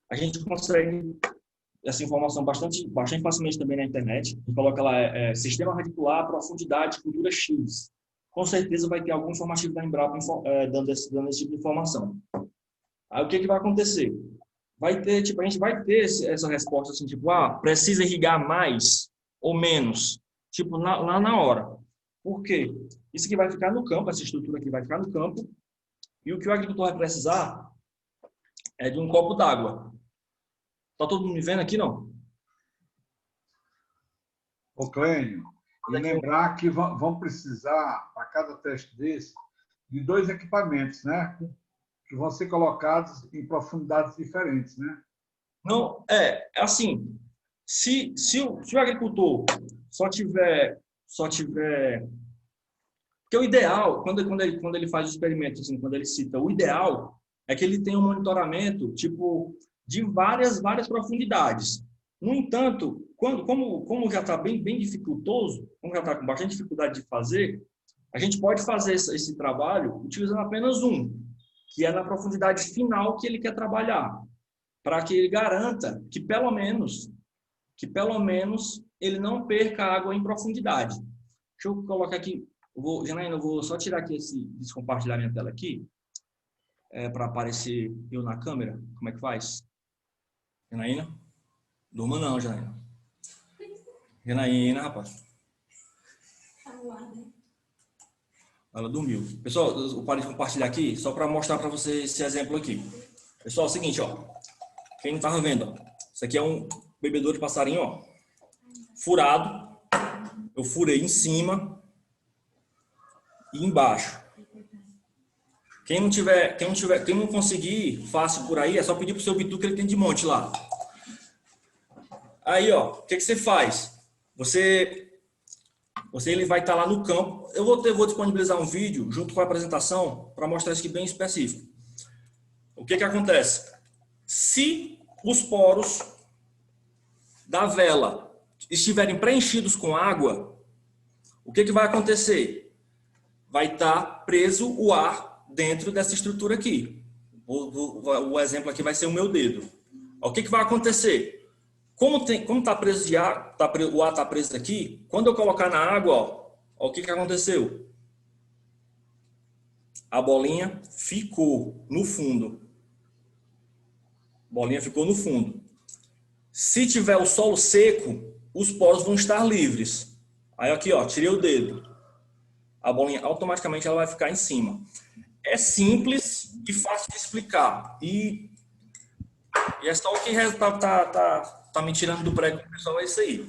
A gente consegue essa informação bastante facilmente também na internet. A gente coloca lá sistema radicular, profundidade, cultura X. Com certeza vai ter algum informativo da Embrapa dando esse tipo de informação. Aí o que vai acontecer? A gente vai ter essa resposta assim, tipo, precisa irrigar mais ou menos, tipo, lá na hora. Por quê? Isso aqui vai ficar no campo, essa estrutura aqui vai ficar no campo, e o que o agricultor vai precisar é de um copo d'água. Tá todo mundo me vendo aqui, não? Ô, Clênio, e lembrar que vão precisar, para cada teste desse, de 2 equipamentos, né? Que vão ser colocados em profundidades diferentes, né? Não, assim, se o agricultor só tiver... Porque o ideal, quando ele faz o experimento, assim, quando ele cita, o ideal é que ele tenha um monitoramento, tipo, de várias profundidades. No entanto, como já está bem dificultoso, como já está com bastante dificuldade de fazer, a gente pode fazer esse trabalho utilizando apenas que é na profundidade final que ele quer trabalhar, para que ele garanta que pelo menos ele não perca água em profundidade. Deixa eu colocar aqui, Janaína, eu vou só tirar aqui descompartilhar minha tela aqui, para aparecer eu na câmera. Como é que faz? Janaína? Durma não, Janaína. Janaína, rapaz. Ela dormiu. Pessoal, eu parei de compartilhar aqui, só para mostrar para vocês esse exemplo aqui. Pessoal, é o seguinte, ó. Quem não estava vendo, ó. Isso aqui é um bebedouro de passarinho, ó. Furado. Eu furei em cima e embaixo. Quem não conseguir fácil por aí, é só pedir pro seu Bitu que ele tem de monte lá. Aí, ó, o que você faz? Ele vai estar lá no campo. Eu vou disponibilizar um vídeo junto com a apresentação para mostrar isso aqui bem específico. O que acontece? Se os poros da vela estiverem preenchidos com água, o que vai acontecer? Vai estar preso o ar dentro dessa estrutura aqui. O exemplo aqui vai ser o meu dedo. O que vai acontecer? Como está preso de ar, o ar está preso aqui, quando eu colocar na água, ó, o que aconteceu? A bolinha ficou no fundo. A bolinha ficou no fundo. Se tiver o solo seco, os poros vão estar livres. Aí aqui, ó, tirei o dedo. a bolinha automaticamente ela vai ficar em cima. É simples e fácil de explicar. E é só o que tá me tirando do prego, pessoal, é isso aí.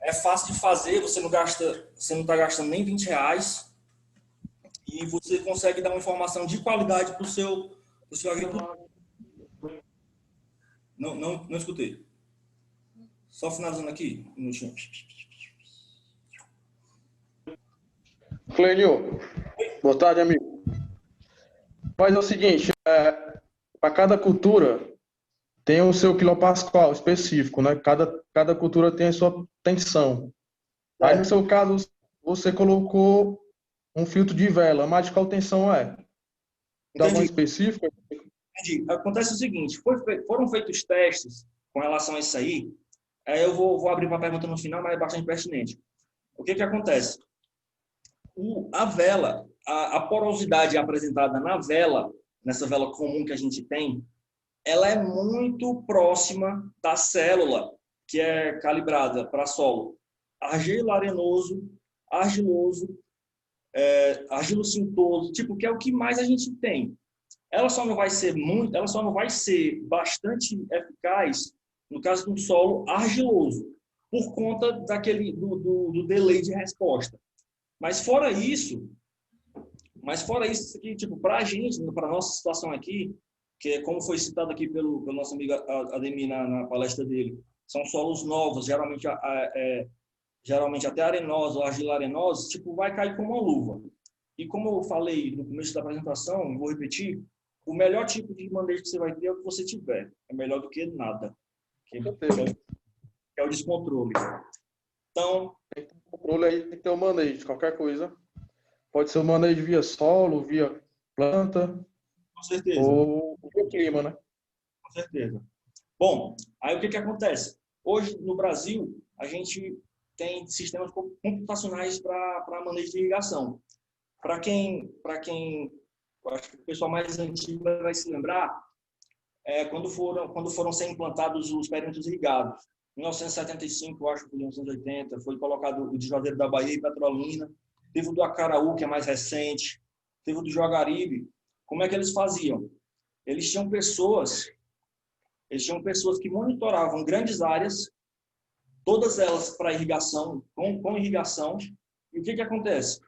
É fácil de fazer, você não está gastando nem R$ 20 e você consegue dar uma informação de qualidade para o seu agricultor. Não escutei. Só finalizando aqui. Um minutinho. Clênio, boa tarde, amigo. Mas é o seguinte, para cada cultura tem o seu quilopascal específico, né? Cada cultura tem a sua tensão. Aí, no seu caso, você colocou um filtro de vela, mas qual tensão é? Dá alguma específica? Entendi. Acontece o seguinte, foram feitos testes com relação a isso aí. Eu vou abrir uma pergunta no final, mas é bastante pertinente. O que acontece? A vela, a porosidade apresentada na vela, nessa vela comum que a gente tem, ela é muito próxima da célula que é calibrada para solo argilo-arenoso, argiloso, argilo-cintoso, tipo, que é o que mais a gente tem. Ela só não vai ser bastante eficaz no caso de um solo argiloso, por conta do delay de resposta. Mas fora isso aqui, tipo, para a gente, para a nossa situação aqui, que é como foi citado aqui pelo nosso amigo Ademir na palestra dele, são solos novos, geralmente até arenosos ou argilo-arenosos, tipo, vai cair como uma luva. E como eu falei no começo da apresentação, vou repetir, o melhor tipo de manejo que você vai ter é o que você tiver. É melhor do que nada. Que é o descontrole. Então, tem controle aí, tem que ter o manejo de qualquer coisa. Pode ser o manejo via solo, via planta. Com certeza. Ou via clima, né? Com certeza. Bom, aí o que acontece? Hoje, no Brasil, a gente tem sistemas computacionais para manejo de irrigação. Para quem, eu acho que o pessoal mais antigo vai se lembrar, quando foram ser implantados os perímetros irrigados. Em 1975, eu acho que em 1980, foi colocado o de Juazeiro da Bahia e Petrolina. Teve o do Acaraú, que é mais recente. Teve o do Jaguaribe. Como é que eles faziam? Eles tinham pessoas que monitoravam grandes áreas, todas elas para irrigação, com irrigação. E o que acontece?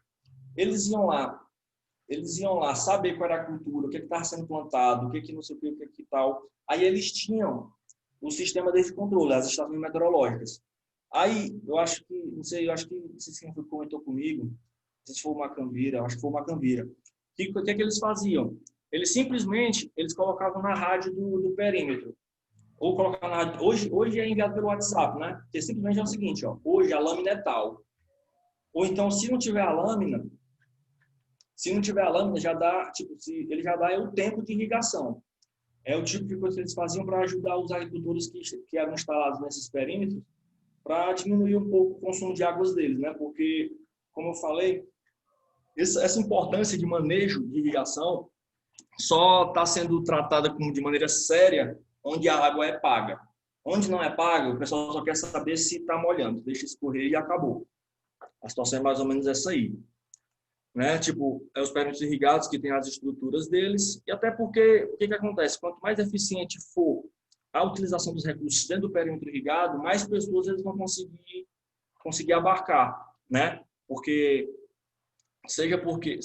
Eles iam lá saber qual era a cultura, o que estava sendo plantado, o que não sei o que tal. Aí eles tinham o sistema desse controle, as estações meteorológicas. Aí, não sei se quem comentou comigo, não sei se foi uma Macambira, acho que foi uma Macambira. O que eles faziam? Eles simplesmente colocavam na rádio do perímetro. Ou colocavam na rádio. Hoje é enviado pelo WhatsApp, né? Porque simplesmente é o seguinte, ó, hoje a lâmina é tal. Ou então, se não tiver a lâmina, já dá, tipo, ele já dá o tempo de irrigação. É o tipo de coisa que eles faziam para ajudar os agricultores que eram instalados nesses perímetros para diminuir um pouco o consumo de águas deles, né? Porque, como eu falei, essa importância de manejo de irrigação só está sendo tratada de maneira séria onde a água é paga. Onde não é paga, o pessoal só quer saber se está molhando, deixa escorrer e acabou. A situação é mais ou menos essa aí. Né? Tipo, os perímetros irrigados que têm as estruturas deles, e até porque, o que acontece? Quanto mais eficiente for a utilização dos recursos dentro do perímetro irrigado, mais pessoas eles vão conseguir abarcar, né? Porque porque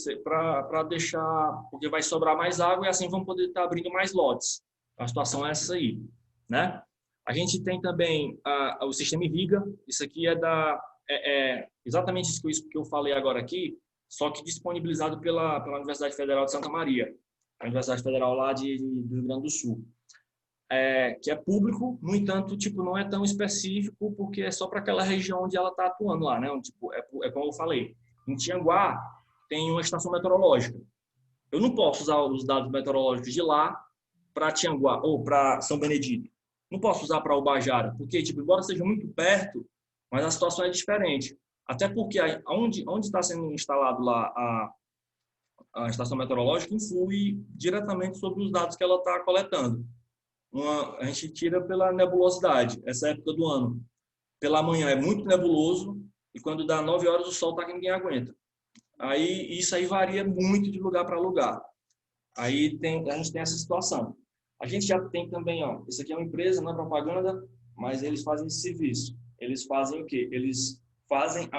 vai sobrar mais água e assim vão poder estar abrindo mais lotes. A situação é essa aí, né? A gente tem também o sistema irriga, isso aqui é exatamente isso que eu falei agora aqui, só que disponibilizado pela Universidade Federal de Santa Maria, a Universidade Federal lá do Rio Grande do Sul. Que é público, no entanto, tipo, não é tão específico, porque é só para aquela região onde ela está atuando lá, né? Tipo, é como eu falei, em Tianguá tem uma estação meteorológica. Eu não posso usar os dados meteorológicos de lá para Tianguá ou para São Benedito. Não posso usar para Ubajara, porque, tipo, embora seja muito perto, mas a situação é diferente. Até porque onde está sendo instalado lá a estação meteorológica influi diretamente sobre os dados que ela está coletando. A gente tira pela nebulosidade, essa época do ano. Pela manhã é muito nebuloso e quando dá 9 horas o sol está que ninguém aguenta. Aí isso aí varia muito de lugar para lugar. Aí a gente tem essa situação. A gente já tem também, ó, isso aqui é uma empresa, não é propaganda, mas eles fazem esse serviço. Eles fazem o quê? Eles fazem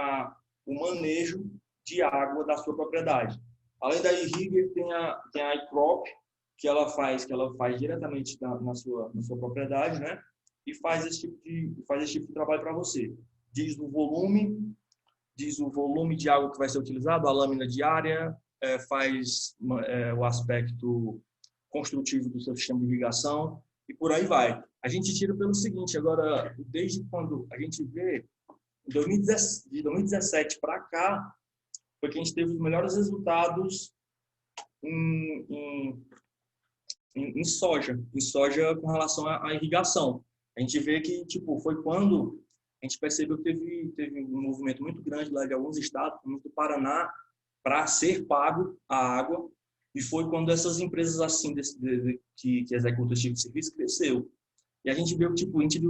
o manejo de água da sua propriedade. Além da Irriger, tem a iCrop, que ela faz diretamente na sua propriedade, né? E faz esse tipo de trabalho para você. Diz o volume de água que vai ser utilizado, a lâmina diária, faz o aspecto construtivo do seu sistema de irrigação e por aí vai. A gente tira pelo seguinte, agora, desde quando a gente vê, de 2017 para cá, foi que a gente teve os melhores resultados em soja com relação à irrigação. A gente vê que tipo, foi quando a gente percebeu que teve um movimento muito grande lá de alguns estados, como do Paraná, para ser pago a água, e foi quando essas empresas assim que executam esse tipo de serviço cresceu. E a gente viu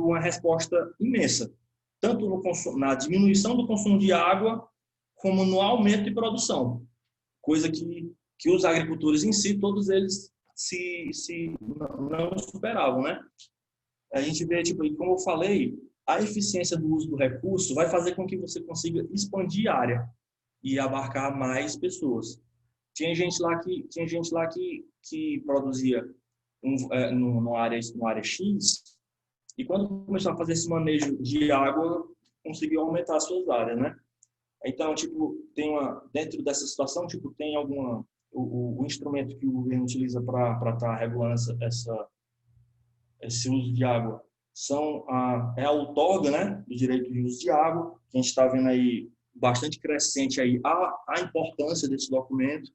uma resposta imensa, tanto na diminuição do consumo de água, como no aumento de produção, coisa que os agricultores em si, todos eles não superavam, né? A gente vê, como eu falei, a eficiência do uso do recurso vai fazer com que você consiga expandir a área e abarcar mais pessoas. Tinha gente lá que produzia numa área X, e quando começou a fazer esse manejo de água, conseguiu aumentar as suas áreas, né? Então, dentro dessa situação, tem o instrumento que o governo utiliza para estar regulando esse uso de água é a outorga, né, do direito de uso de água, que a gente está vendo aí bastante crescente aí a importância desse documento.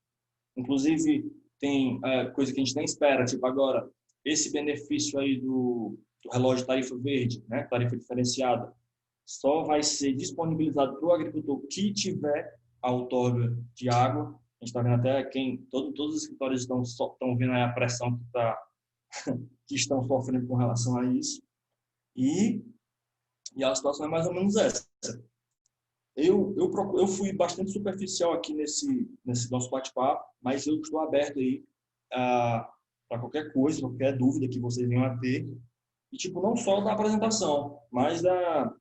Inclusive, tem coisa que a gente nem espera, agora, esse benefício aí do relógio tarifa verde, né, tarifa diferenciada, só vai ser disponibilizado para o agricultor que tiver a outorga de água. A gente está vendo até todos os escritórios estão vendo aí a pressão que estão sofrendo com relação a isso. E a situação é mais ou menos essa. Eu fui bastante superficial aqui nesse nosso bate-papo, mas eu estou aberto aí para qualquer coisa, qualquer dúvida que vocês venham a ter. E, não só da apresentação, mas da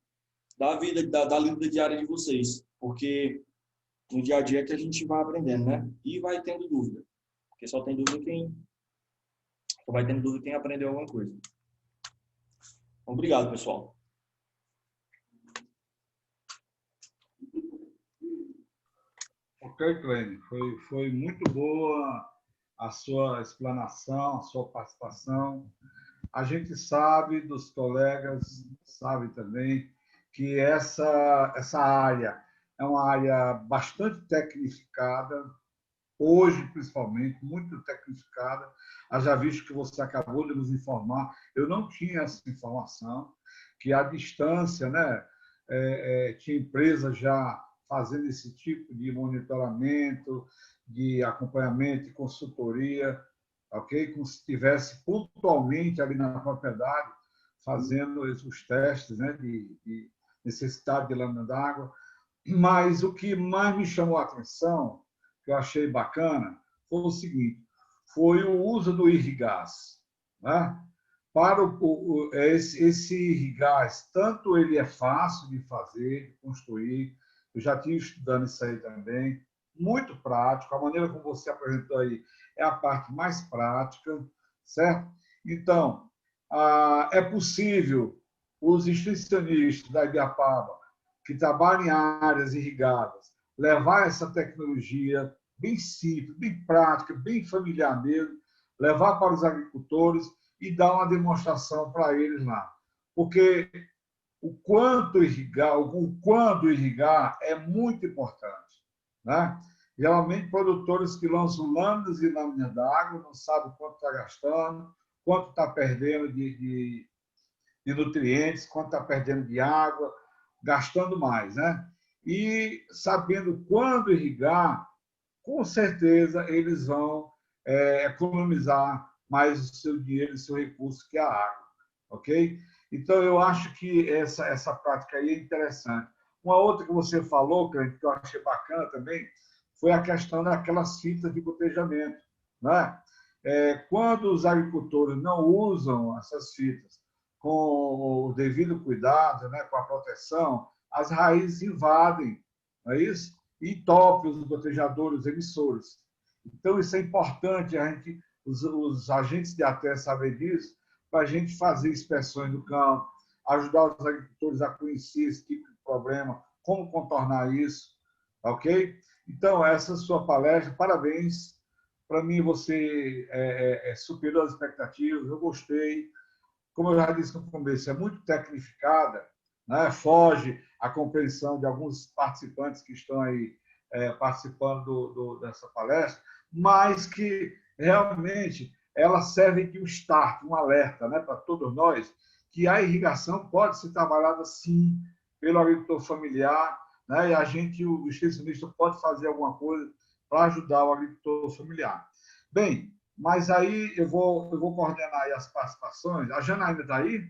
vida, da lida diária de vocês. Porque no dia a dia é que a gente vai aprendendo, né? E vai tendo dúvida. Porque só vai tendo dúvida quem aprendeu alguma coisa. Obrigado, pessoal. Ok, Cleide. Foi muito boa a sua explanação, a sua participação. A gente sabe, dos colegas, sabe também, que essa área é uma área bastante tecnificada, hoje, principalmente, muito tecnificada. Haja visto que você acabou de nos informar, eu não tinha essa informação, que à distância, né, tinha empresas já fazendo esse tipo de monitoramento, de acompanhamento e consultoria, ok? Como se estivesse pontualmente ali na propriedade, fazendo os testes, né, de necessidade de lâmina d'água. Mas o que mais me chamou a atenção, que eu achei bacana, foi o seguinte: foi o uso do irrigás, né? Para esse irrigás, tanto ele é fácil de fazer, de construir, eu já estive estudando isso aí também, muito prático, a maneira como você apresentou aí é a parte mais prática, certo? Então, é possível os extensionistas da Ibiapaba, que trabalham em áreas irrigadas, levar essa tecnologia bem simples, bem prática, bem familiar mesmo, levar para os agricultores e dar uma demonstração para eles lá. Porque o quando irrigar é muito importante, né? Geralmente, produtores que lançam lâminas e lâminas d'água não sabem quanto está gastando, quanto está perdendo de nutrientes, quanto está perdendo de água, gastando mais, né? E sabendo quando irrigar, com certeza eles vão economizar mais o seu dinheiro, o seu recurso, que é a água, ok? Então, eu acho que essa prática aí é interessante. Uma outra que você falou, que eu achei bacana também, foi a questão daquelas fitas de gotejamento, né? Quando os agricultores não usam essas fitas com o devido cuidado, né, com a proteção, as raízes invadem, não é isso? E entopem os gotejadores, os emissores. Então, isso é importante, os agentes de ATE saber disso, para a gente fazer inspeções no campo, ajudar os agricultores a conhecer esse tipo de problema, como contornar isso, ok? Então, essa é a sua palestra, parabéns. Para mim, você superou as expectativas, eu gostei. Como eu já disse no começo, é muito tecnificada, né? Foge à compreensão de alguns participantes que estão aí participando dessa palestra, mas que realmente ela serve de um start, um alerta, né, para todos nós, que a irrigação pode ser trabalhada, sim, pelo agricultor familiar, né, e o extensionista, pode fazer alguma coisa para ajudar o agricultor familiar. Bem, mas aí eu vou coordenar aí as participações. A Janaína está aí?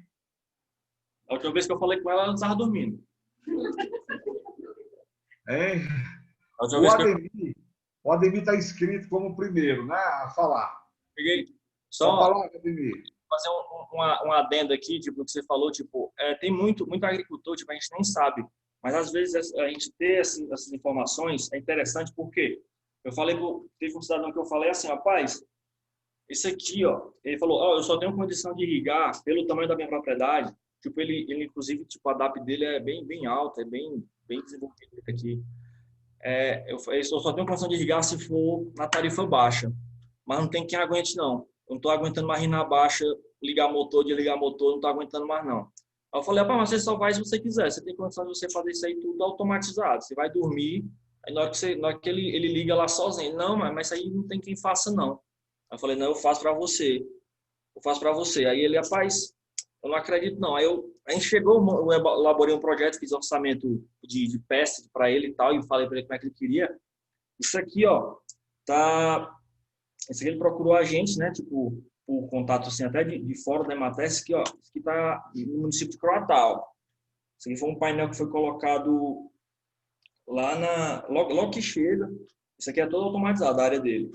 A última vez que eu falei com ela estava dormindo. Hein? O Ademir está inscrito como o primeiro, né, a falar. Peguei. Só falar, Ademir. Fazer um adendo aqui, tipo, que você falou, tipo, tem muito agricultor, tipo, a gente nem sabe, mas às vezes a gente ter essas informações é interessante, porque teve um cidadão que eu falei assim, rapaz, esse aqui, ó, ele falou, eu só tenho condição de irrigar pelo tamanho da minha propriedade, tipo, ele inclusive, tipo, a DAP dele é bem alta, é bem desenvolvido aqui. Eu só tenho condição de irrigar se for na tarifa baixa, mas não tem quem aguente, não. Eu não estou aguentando mais ir na baixa, ligar motor, desligar motor, não estou aguentando mais, não. Aí eu falei, mas você só vai se você quiser, você tem condição de você fazer isso aí tudo automatizado, você vai dormir, aí na hora que ele liga lá sozinho, não, mas isso aí não tem quem faça, não. Aí eu falei, não, eu faço para você. Aí ele, rapaz, eu não acredito, não. Aí a gente chegou, eu elaborei um projeto, fiz orçamento de peste para ele e tal, e falei para ele como é que ele queria. Isso aqui, ó, esse aqui ele procurou a gente, né, tipo, por contato, assim, até de fora da Emater. Esse aqui, ó, esse aqui tá no município de Croatá. Esse aqui foi um painel que foi colocado lá logo que chega. Isso aqui é todo automatizado, a área dele.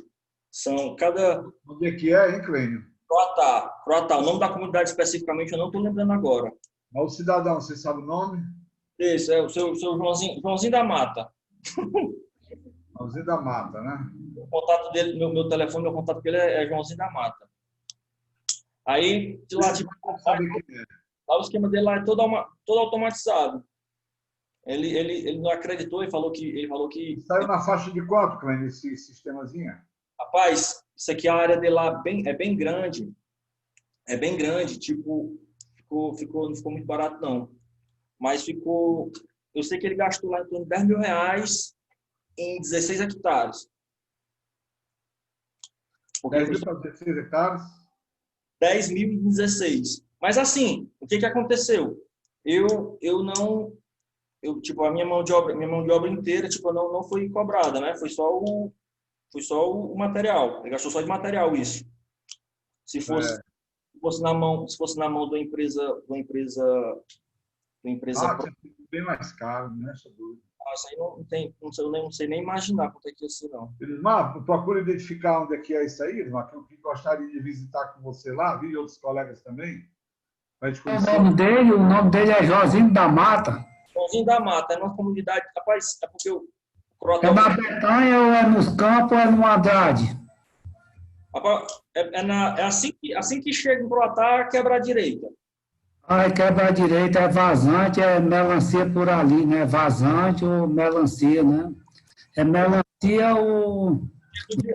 Onde é que é, hein, Clênio? Croatá. O nome da comunidade especificamente eu não estou lembrando agora. Mas o cidadão, você sabe o nome? Esse é o seu Joãozinho da Mata. Joãozinho da Mata, né? O contato dele, meu telefone, meu contato dele é Joãozinho da Mata. Aí, de lá, tipo, lá o esquema dele lá é todo automatizado. Ele não acreditou e falou que saiu na faixa de quanto, Clênio, esse sistemazinho? Rapaz, isso aqui, a área dele lá é bem grande. É bem grande, tipo, não ficou muito barato, não. Mas ficou... Eu sei que ele gastou lá em torno de R$10 mil em 16 hectares. 10 mil para 16 hectares? 10 mil em 16. Mas assim, o que aconteceu? Tipo, a minha mão de obra inteira, tipo, não foi cobrada, né? Foi só o material. Ele gastou só de material isso. Se fosse na mão da empresa bem mais caro, né? Isso aí não sei nem imaginar quanto é que ia ser, não. Elismar, procura identificar onde é que é isso aí, Elismar, que eu gostaria de visitar com você lá, vi outros colegas também. O nome dele é Joãozinho da Mata. Joãozinho da Mata, é uma comunidade, rapaz, é porque o É na Bretanha ou é nos campos ou é no Andrade? Assim que chega em Croatá, quebra a direita. Quebra a direita, é vazante, é melancia por ali, né? Vazante ou melancia, né? É melancia ou...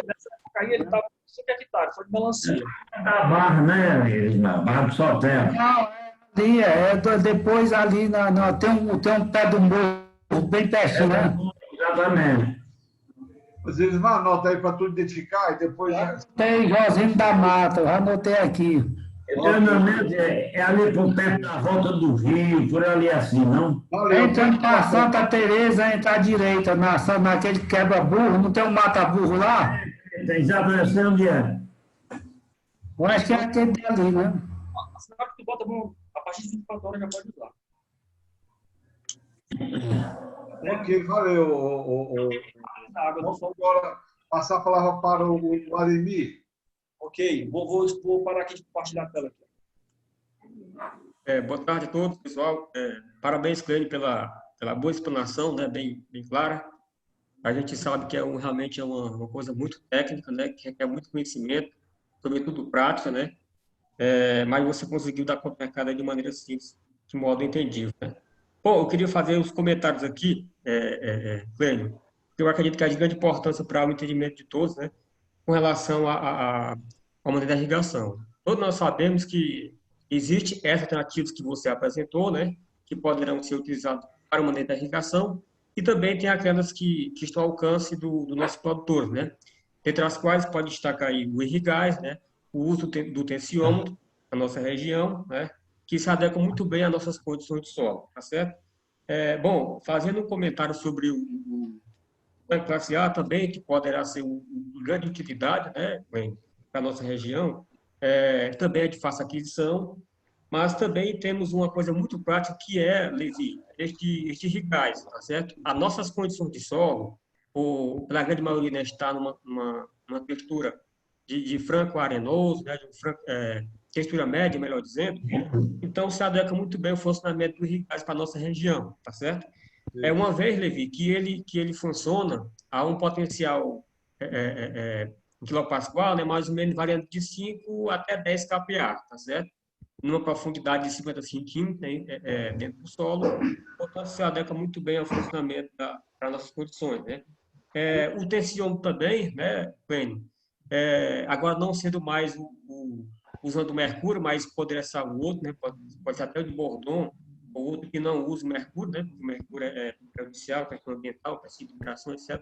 Nessa época aí ele estava com 5 hectares, foi de melancia. Da Barra, né? Na Barra do Sotel. Não, depois ali tem um pé do morro bem pertinho, né? Exatamente. Mas Elismar, anota aí para tu identificar e depois... Tem Joãozinho da Mata, eu já anotei aqui. Treinamento é ali por perto da volta do rio, por ali assim, não? Entrando para Santa Teresa, entra à direita, naquele quebra-burro, não tem um mata-burro lá? Exatamente, sei onde é. Eu acho que é aquele dali, né? A cidade que bota a partir de 24 horas já pode usar. Ok, valeu, da água do Vamos solo. agora passar a palavra para o Ademir. Ok, vou parar aqui de compartilhar a tela. Aqui. Boa tarde a todos, pessoal. Parabéns, Clênio, pela boa explanação, né, bem clara. A gente sabe que realmente é uma coisa muito técnica, né, que requer muito conhecimento, sobretudo prática, né, mas você conseguiu dar conta da cada de maneira simples, de modo entendível, né. Bom, eu queria fazer os comentários aqui, Clênio, que eu acredito que é de grande importância para o entendimento de todos, né, com relação à maneira da irrigação. Todos nós sabemos que existe essas alternativas que você apresentou, né, que poderão ser utilizadas para o manejo da irrigação, e também tem aquelas que estão ao alcance do nosso produtor, né, entre as quais pode destacar aí o irrigás, né, o uso do tensiômetro na nossa região, né, que se adequa muito bem às nossas condições de solo, tá certo? Bom, fazendo um comentário sobre o classe A também, que poderá ser de grande utilidade, né, para a nossa região, também é de fácil aquisição, mas também temos uma coisa muito prática que é, Levi, este irrigás, tá certo? As nossas condições de solo, pela grande maioria, né, está numa textura de franco arenoso, né, textura média, melhor dizendo, então se adequa muito bem o funcionamento do irrigás para a nossa região, tá certo? Uma vez, Levi, que ele funciona a um potencial em quilopascal, né, mais ou menos variando de 5 até 10 kPa, tá certo? Numa profundidade de 50 centímetros, né, dentro do solo, portanto, se adequa muito bem ao funcionamento para nossas condições, né? O tensiômetro também, né, Clênio, agora não sendo mais usando o mercúrio, mas poderia ser o outro, né, pode ser até o de Bourdon, ou outro que não usa o mercúrio, né, porque o mercúrio é prejudicial, questão ambiental, questão de vibração, etc.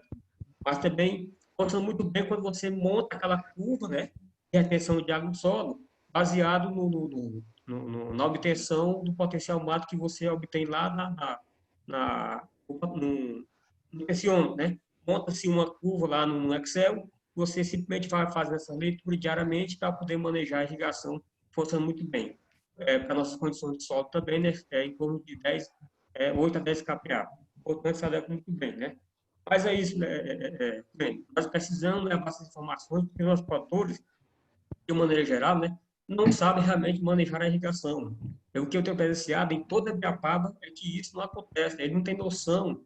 Mas também funciona muito bem quando você monta aquela curva, né, de retenção de água no solo, baseado na obtenção do potencial máximo que você obtém lá no tensiômetro, né? Monta-se uma curva lá no Excel, você simplesmente vai fazendo essa leitura diariamente para poder manejar a irrigação, funciona muito bem. Para nossas condições de solo também, né, em torno de 8 a 10 kPa. Portanto, se adequa muito bem, né? Mas é isso, bem, nós precisamos levar essas informações, porque os produtores, de uma maneira geral, né, não sabem realmente manejar a irrigação. O que eu tenho presenciado em toda a Ibiapaba é que isso não acontece, né? Ele não tem noção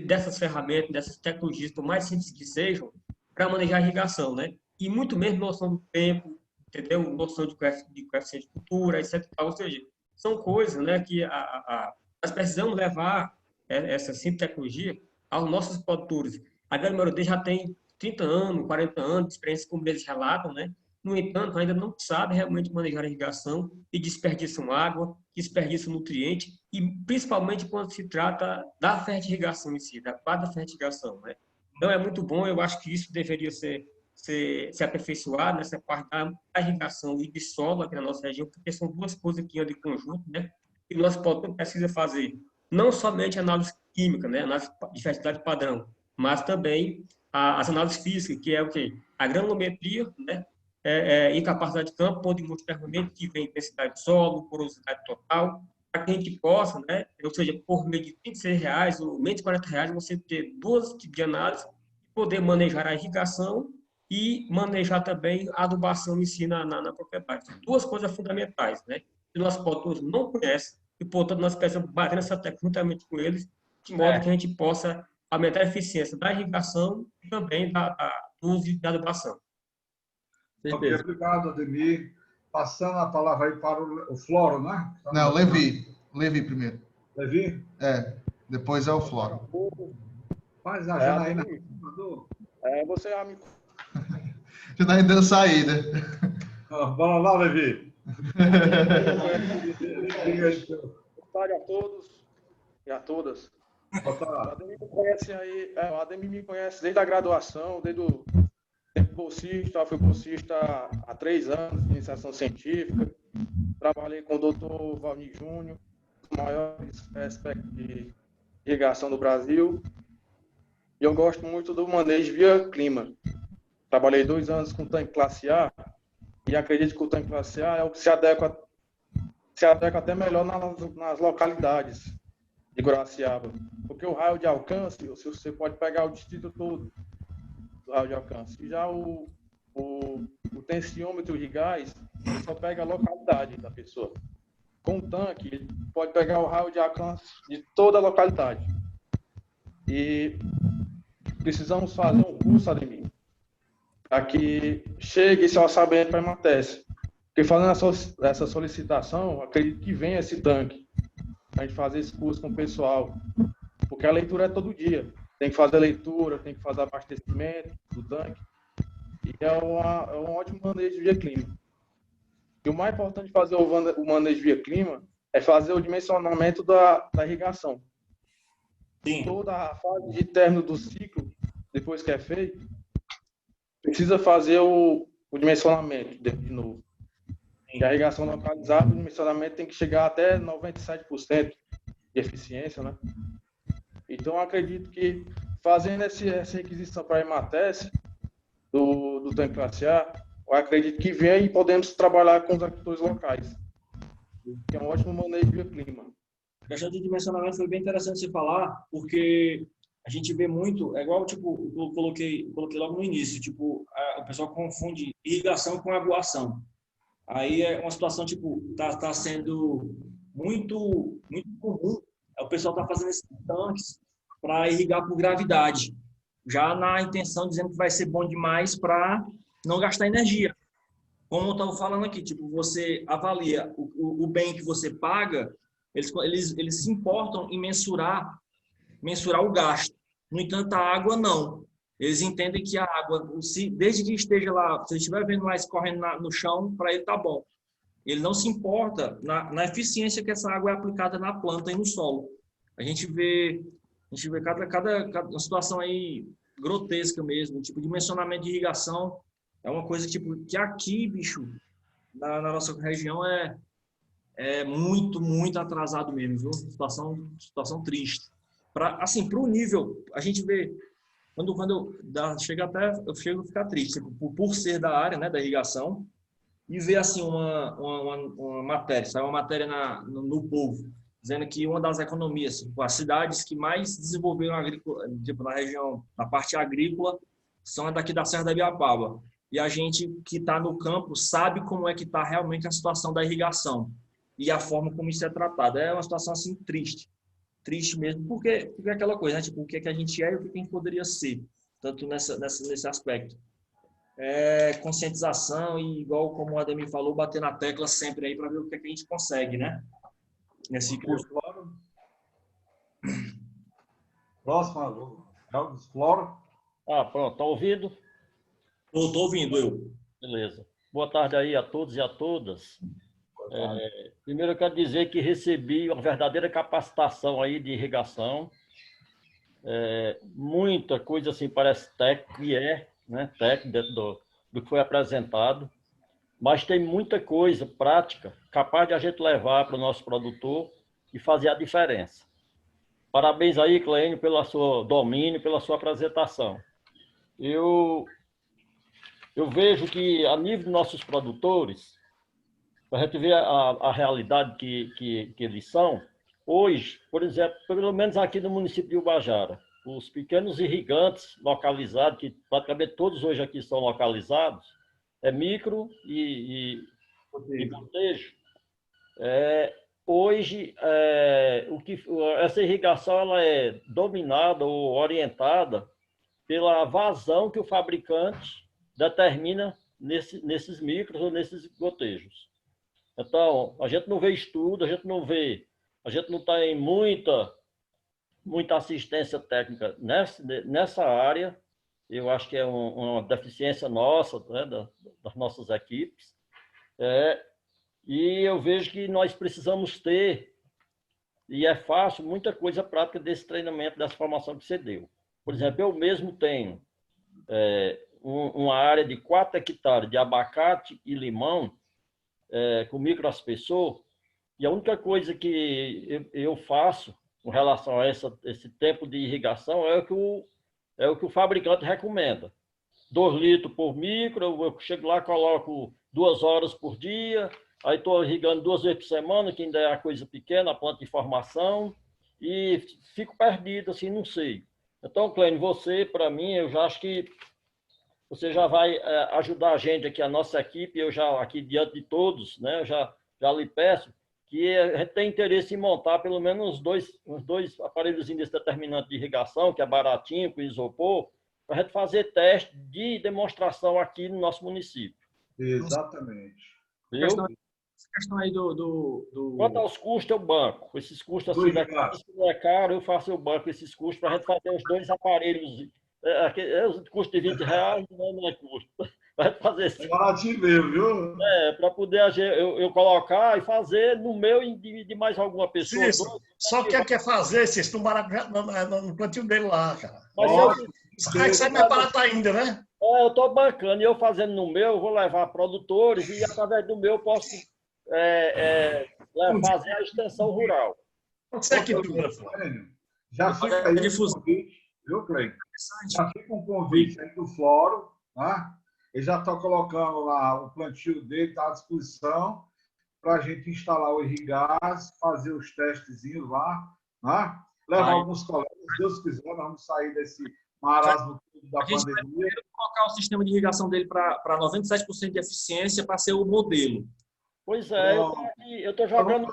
dessas ferramentas, dessas tecnologias, por mais simples que sejam, para manejar a irrigação, né? E muito menos noção do tempo, entendeu? Noção de coeficiente de cultura, etc. Ou seja, são coisas, né, que nós precisamos levar essa simples tecnologia aos nossos produtores. A grande maioria já tem 30 anos, 40 anos de experiência, como eles relatam, né? No entanto, ainda não sabe realmente manejar a irrigação e desperdiçam água, desperdiçam nutriente, e principalmente quando se trata da fertirrigação em si, da parte da fertirrigação, né? Então, é muito bom, eu acho que isso deveria ser aperfeiçoado nessa parte da irrigação e de solo aqui na nossa região, porque são duas coisas que andam em conjunto, né? E nós precisa fazer não somente análise química, né? Análise de fertilidade padrão, mas também as análises físicas, que é o quê? A granulometria, né? E capacidade de campo, ponto de multiferramento, que vem densidade de solo, porosidade total, para que a gente possa, né? Ou seja, por meio de R$26 ou menos de R$40, você ter duas tipos de análise, poder manejar a irrigação e manejar também a adubação em si na propriedade. Duas coisas fundamentais, né? Que nossos produtores não conhecem e, portanto, nós precisamos bater nessa tecla juntamente com eles, de modo que a gente possa aumentar a eficiência da irrigação e também do uso da adubação. Ok, obrigado, Ademir. Passando a palavra aí para o Floro, né? Não, Levi. Levi primeiro. Levi? Depois é o Floro. Faz a Janaína. Você é amigo. Janaína dando saída. Bora lá, Levi. Boa tarde a todos e a todas. O Ademir me conhece desde a graduação, desde o tempo bolsista. Fui bolsista há 3 anos de iniciação científica. Trabalhei com o Dr. Valnir Júnior, o maior aspecto de irrigação do Brasil. E eu gosto muito do manejo via clima. Trabalhei 2 anos com tanque classe A e acredito que o tanque classe A é o que se adequa até melhor nas localidades de Guaraciaba. Porque o raio de alcance, você pode pegar o distrito todo. do raio de alcance. E já o tensiômetro de gás, ele só pega a localidade da pessoa. Com o tanque, ele pode pegar o raio de alcance de toda a localidade. E precisamos fazer um curso, Ademir, para que chegue esse orçamento para a EMATES. Porque fazendo essa solicitação, acredito que venha esse tanque, para a gente fazer esse curso com o pessoal. Porque a leitura é todo dia. Tem que fazer leitura, tem que fazer abastecimento do tanque. E é um ótimo manejo via clima. E o mais importante de fazer o manejo via clima é fazer o dimensionamento da irrigação. Sim. Toda a fase de término do ciclo, depois que é feito, precisa fazer o dimensionamento de novo. E a irrigação localizada, o dimensionamento tem que chegar até 97% de eficiência, né? Então, eu acredito que fazendo essa requisição para a EMATES, do tanque classe A, eu acredito que vem e podemos trabalhar com os agricultores locais, que é um ótimo manejo via clima. A questão de dimensionamento foi bem interessante você falar, porque a gente vê muito, é igual, tipo, eu coloquei logo no início, tipo, o pessoal confunde irrigação com aguação. Aí é uma situação, tipo, tá sendo muito comum, o pessoal tá fazendo esses tanques para irrigar por gravidade, já na intenção dizendo que vai ser bom demais para não gastar energia. Como eu estava falando aqui, tipo, você avalia o bem que você paga, eles se importam em mensurar o gasto. No entanto, a água não. Eles entendem que a água, desde que esteja lá, se ele estiver vendo lá escorrendo no chão, para ele tá bom. Ele não se importa na eficiência que essa água é aplicada na planta e no solo. A gente vê cada uma situação aí grotesca mesmo, tipo, dimensionamento de irrigação é uma coisa tipo, que aqui, bicho, na nossa região é muito atrasado mesmo, viu? Situação triste. Assim, para o nível, a gente vê, quando eu chego a ficar triste, tipo, por ser da área, né, da irrigação, e ver assim uma matéria, saiu uma matéria no Povo, dizendo que uma das economias, tipo, as cidades que mais desenvolveram tipo, na região, na parte agrícola, são a daqui da Serra da Ibiapaba. E a gente que está no campo sabe como é que está realmente a situação da irrigação e a forma como isso é tratado. É uma situação assim triste mesmo, porque é aquela coisa, né? Tipo, o que é que a gente é e o que a gente poderia ser, tanto nesse aspecto. Conscientização e, igual como o Ademir falou, bater na tecla sempre aí para ver o que é que a gente consegue, né? Nesse curso. Próximo, Carlos Flora. Pronto, tá ouvindo? Estou ouvindo, eu. Beleza. Boa tarde aí a todos e a todas. Primeiro eu quero dizer que recebi uma verdadeira capacitação aí de irrigação. Muita coisa assim parece técnico, e né, técnico dentro do que foi apresentado, mas tem muita coisa prática capaz de a gente levar para o nosso produtor e fazer a diferença. Parabéns aí, Clênio, pelo seu domínio, pela sua apresentação. Eu vejo que, a nível dos nossos produtores, para a gente ver a realidade que eles são, hoje, por exemplo, pelo menos aqui no município de Ubajara, os pequenos irrigantes localizados, que praticamente todos hoje aqui são localizados, micro e botejo. Hoje, essa irrigação ela é dominada ou orientada pela vazão que o fabricante determina nesses micros ou nesses gotejos. Então, a gente não vê estudo, a gente não tem muita assistência técnica nessa área. Eu acho que é uma deficiência nossa, né, das nossas equipes. E eu vejo que nós precisamos ter, e é fácil, muita coisa prática desse treinamento, dessa formação que você deu. Por exemplo, eu mesmo tenho uma área de 4 hectares de abacate e limão com microaspersor, e a única coisa que eu faço com relação a esse tempo de irrigação é o que o fabricante recomenda. 2 litros por micro, eu chego lá, coloco 2 horas por dia, aí estou irrigando 2 vezes por semana, que ainda é a coisa pequena, a planta de formação, e fico perdido, assim, não sei. Então, Clênio, você, para mim, eu já acho que você já vai ajudar a gente aqui, a nossa equipe, eu já aqui diante de todos, né, eu já lhe peço que a gente tem interesse em montar pelo menos uns dois aparelhos desse determinante de irrigação, que é baratinho, com isopor, para a gente fazer teste de demonstração aqui no nosso município. Exatamente. Viu? Essa questão aí do... Quanto aos custos, eu banco. Esses custos assim, se não é caro, eu faço o banco esses custos para a gente fazer os 2 aparelhos. O custo de R$20 não é custo. Para fazer É baratinho mesmo, viu? para poder eu colocar e fazer no meu e de mais alguma pessoa. Cícero, só quer fazer, Cícero, no maracujá, no plantio dele lá, cara. Mas sai mais barato ainda, né? Eu estou bancando, e eu fazendo no meu, eu vou levar produtores e através do meu eu posso fazer a extensão rural. Você aqui tudo. Já fica aí um convite, viu, Cleiton? Já fica um convite aí do fórum, tá? Ele já está colocando lá o plantio dele, está à disposição para a gente instalar o irrigás, fazer os testezinhos lá, tá? Levar alguns colegas, se Deus quiser, nós vamos sair desse marasmo da pandemia. A gente vai colocar o sistema de irrigação dele para 97% de eficiência para ser o modelo. Pois é, eu estou jogando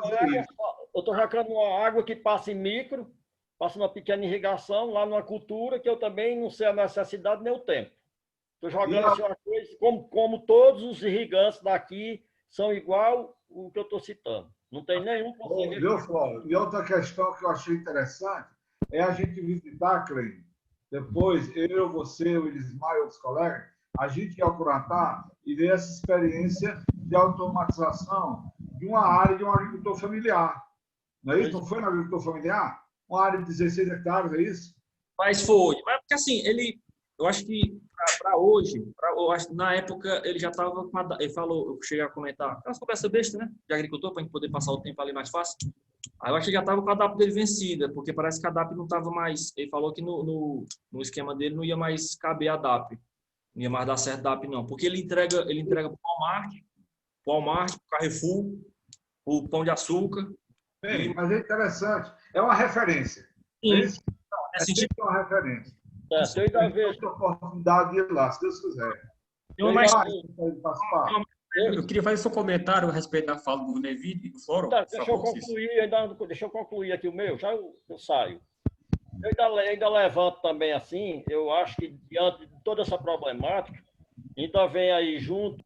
uma água que passa em micro, passa numa pequena irrigação, lá numa cultura, que eu também não sei a necessidade nem o tempo. Estou jogando assim uma coisa, como todos os irrigantes daqui são igual o que eu estou citando. Não tem nenhum conselho. Viu, Flávio? E outra questão que eu achei interessante é a gente visitar, Cleiton. Depois, eu, você, o Elismar e outros colegas, a gente ir ao Curatá e ver essa experiência de automatização de uma área de um agricultor familiar. Não é isso? Não foi no agricultor familiar? Uma área de 16 hectares, é isso? Mas foi. Mas porque assim, eu acho que para hoje, na época, ele já estava. Ele falou, eu cheguei a comentar, aquelas conversas besta, né? De agricultor, para a gente poder passar o tempo ali mais fácil. Aí eu acho que já estava com a DAP dele vencida, porque parece que a DAP não estava mais. Ele falou que no esquema dele não ia mais caber a DAP. Não ia mais dar certo a DAP, não. Porque ele entrega para o Walmart, para o Carrefour, o Pão de Açúcar. Bem, mas é interessante. É uma referência. Sim. É sempre uma referência. Eu ainda vejo a oportunidade de ir lá, se Deus quiser. Eu queria fazer seu comentário a respeito da fala do Levi e do fórum. Deixa eu concluir aqui o meu, já eu saio. Eu ainda levanto também assim, eu acho que diante de toda essa problemática, ainda vem aí junto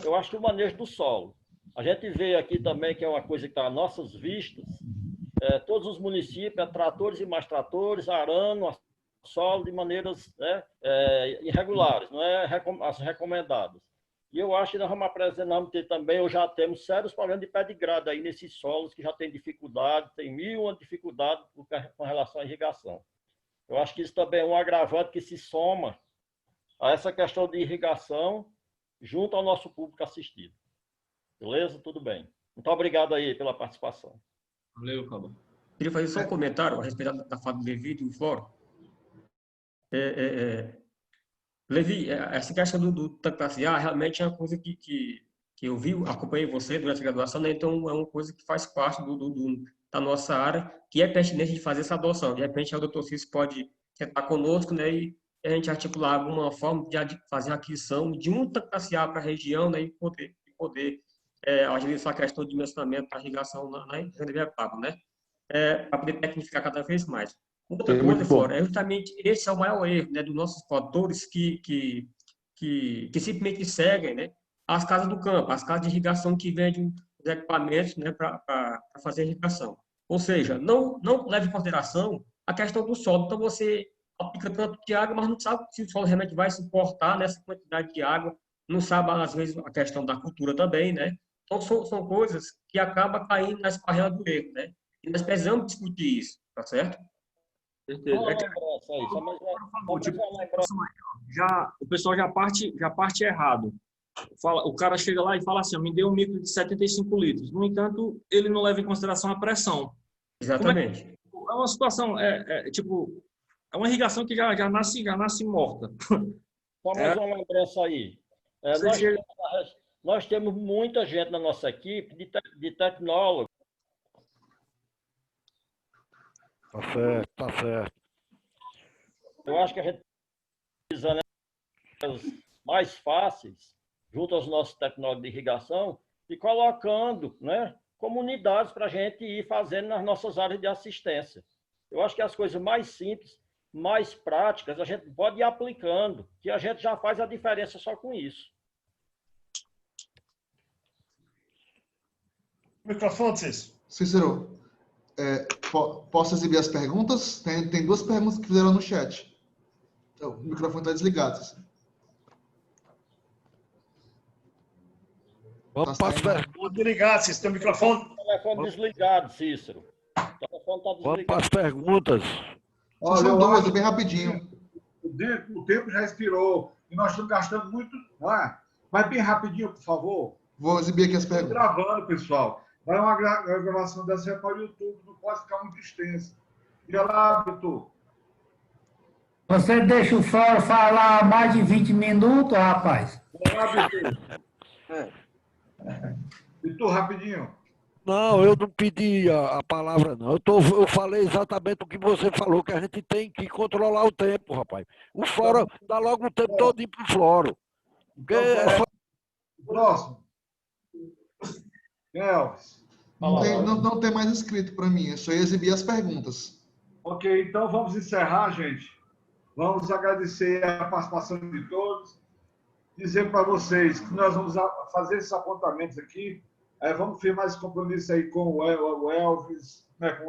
eu acho que o manejo do solo. A gente vê aqui também que é uma coisa que está às nossas vistas, todos os municípios, tratores e mais tratores, arando solo de maneiras irregulares, não é as recomendadas. E eu acho que nós vamos ter também, ou já temos sérios problemas de pé de grade aí nesses solos que já tem dificuldade, tem mil dificuldades com relação à irrigação. Eu acho que isso também é um agravante que se soma a essa questão de irrigação junto ao nosso público assistido. Beleza? Tudo bem. Muito obrigado aí pela participação. Valeu, Cabo. Queria fazer só um comentário a respeito da fala do Levi e do fórum. Levi, essa questão do tanque classe A realmente é uma coisa que eu vi, acompanhei você durante a graduação, né? Então é uma coisa que faz parte da nossa área, que é pertinente de fazer essa adoção. De repente, o Dr. Cícero pode sentar conosco, né? E a gente articular alguma forma de fazer a aquisição de um tanque classe A para a região, né? E poder agilizar a questão de dimensionamento para irrigação na região de Ibiapaba, né? Para poder tecnificar cada vez mais. Outra coisa, fora, é justamente esse é o maior erro, né, dos nossos produtores que simplesmente seguem, né, as casas do campo, as casas de irrigação que vendem os equipamentos, né, para fazer a irrigação. Ou seja, não leva em consideração a questão do solo. Então, você aplica tanto de água, mas não sabe se o solo realmente vai suportar nessa quantidade de água, não sabe, às vezes, a questão da cultura também, né? Então, são coisas que acabam caindo na esparrela do erro, né? E nós precisamos discutir isso, tá certo? O pessoal já parte errado. O cara chega lá e fala assim, me deu um micro de 75 litros. No entanto, ele não leva em consideração a pressão. Exatamente. É uma situação, tipo, é uma irrigação que já nasce morta. Só mais uma lembrança aí. Nós temos muita gente na nossa equipe de tecnólogos. Tá certo, tá certo. Eu acho que a gente mais fáceis, junto aos nossos tecnólogos de irrigação, e colocando, né, comunidades para a gente ir fazendo nas nossas áreas de assistência. Eu acho que as coisas mais simples, mais práticas, a gente pode ir aplicando, que a gente já faz a diferença só com isso. Microfone, Cícero. Cícero, posso exibir as perguntas? Tem duas perguntas que fizeram no chat. Então, o microfone está desligado, Cícero. Vamos para as perguntas. Desligado, Cícero. Tem o microfone. Telefone desligado, Cícero. O telefone está desligado. Vamos para as perguntas. Olha, São duas, bem rapidinho. O tempo já expirou e nós estamos gastando muito, não é? Mas bem rapidinho, por favor. Vou exibir aqui as Estou perguntas. gravando, pessoal. Vai uma gravação dessa para o YouTube, não pode ficar muito extensa. E lá, Vitor. Você deixa o Floro falar mais de 20 minutos, rapaz? Vai lá, Vitor. Vitor, rapidinho. Não, eu não pedi a palavra, não. Eu falei exatamente o que você falou, que a gente tem que controlar o tempo, rapaz. O Floro, dá logo o tempo todo para o Floro. Próximo. Elvis. Não tem mais escrito para mim, é só exibir as perguntas. Ok, então vamos encerrar, gente. Vamos agradecer a participação de todos. Dizer para vocês que nós vamos fazer esses apontamentos aqui. Vamos firmar esse compromisso aí com o Elvis, né, com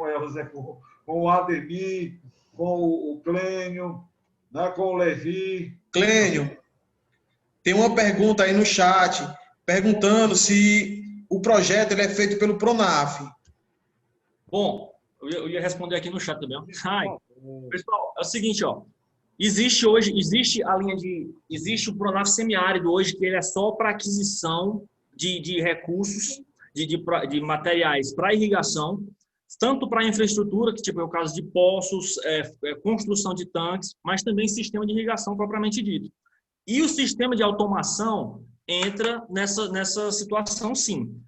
o Ademir, com o Clênio, né, com o Levi. Clênio, tem uma pergunta aí no chat, perguntando se o projeto ele é feito pelo Pronaf. Bom, eu ia responder aqui no chat também. Pessoal, é o seguinte, ó. Existe o Pronaf semiárido hoje, que ele é só para aquisição de recursos, de materiais para irrigação, tanto para infraestrutura, que tipo é o caso de poços, construção de tanques, mas também sistema de irrigação propriamente dito. E o sistema de automação entra nessa situação, sim.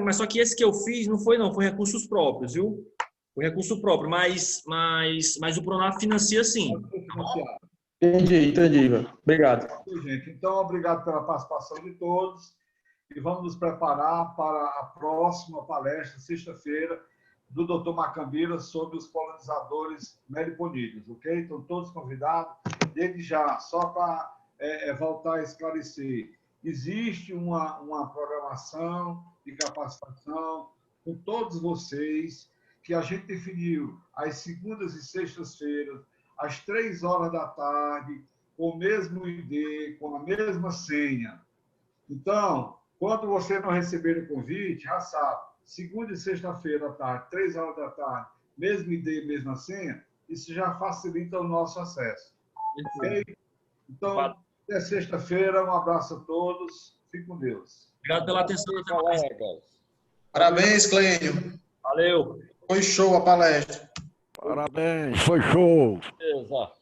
Mas só que esse que eu fiz foi recursos próprios, viu? Foi recurso próprio, mas o Pronaf financia, sim. Entendi, velho. Obrigado. Gente, então, obrigado pela participação de todos e vamos nos preparar para a próxima palestra, sexta-feira, do Dr. Macambira sobre os polinizadores meliponídeos, ok? Estão todos convidados. Desde já, só para voltar a esclarecer, existe uma programação de capacitação com todos vocês, que a gente definiu às segundas e sextas-feiras, às 3 horas da tarde, com o mesmo ID, com a mesma senha. Então, quando você não receber o convite, já sabe, segunda e sexta-feira à tarde, 3 horas da tarde, mesmo ID, mesma senha, isso já facilita o nosso acesso. Ok? Então, até sexta-feira, um abraço a todos, fique com Deus. Obrigado pela atenção. Parabéns, Clênio. Valeu. Foi show a palestra. Parabéns, foi show. Exato.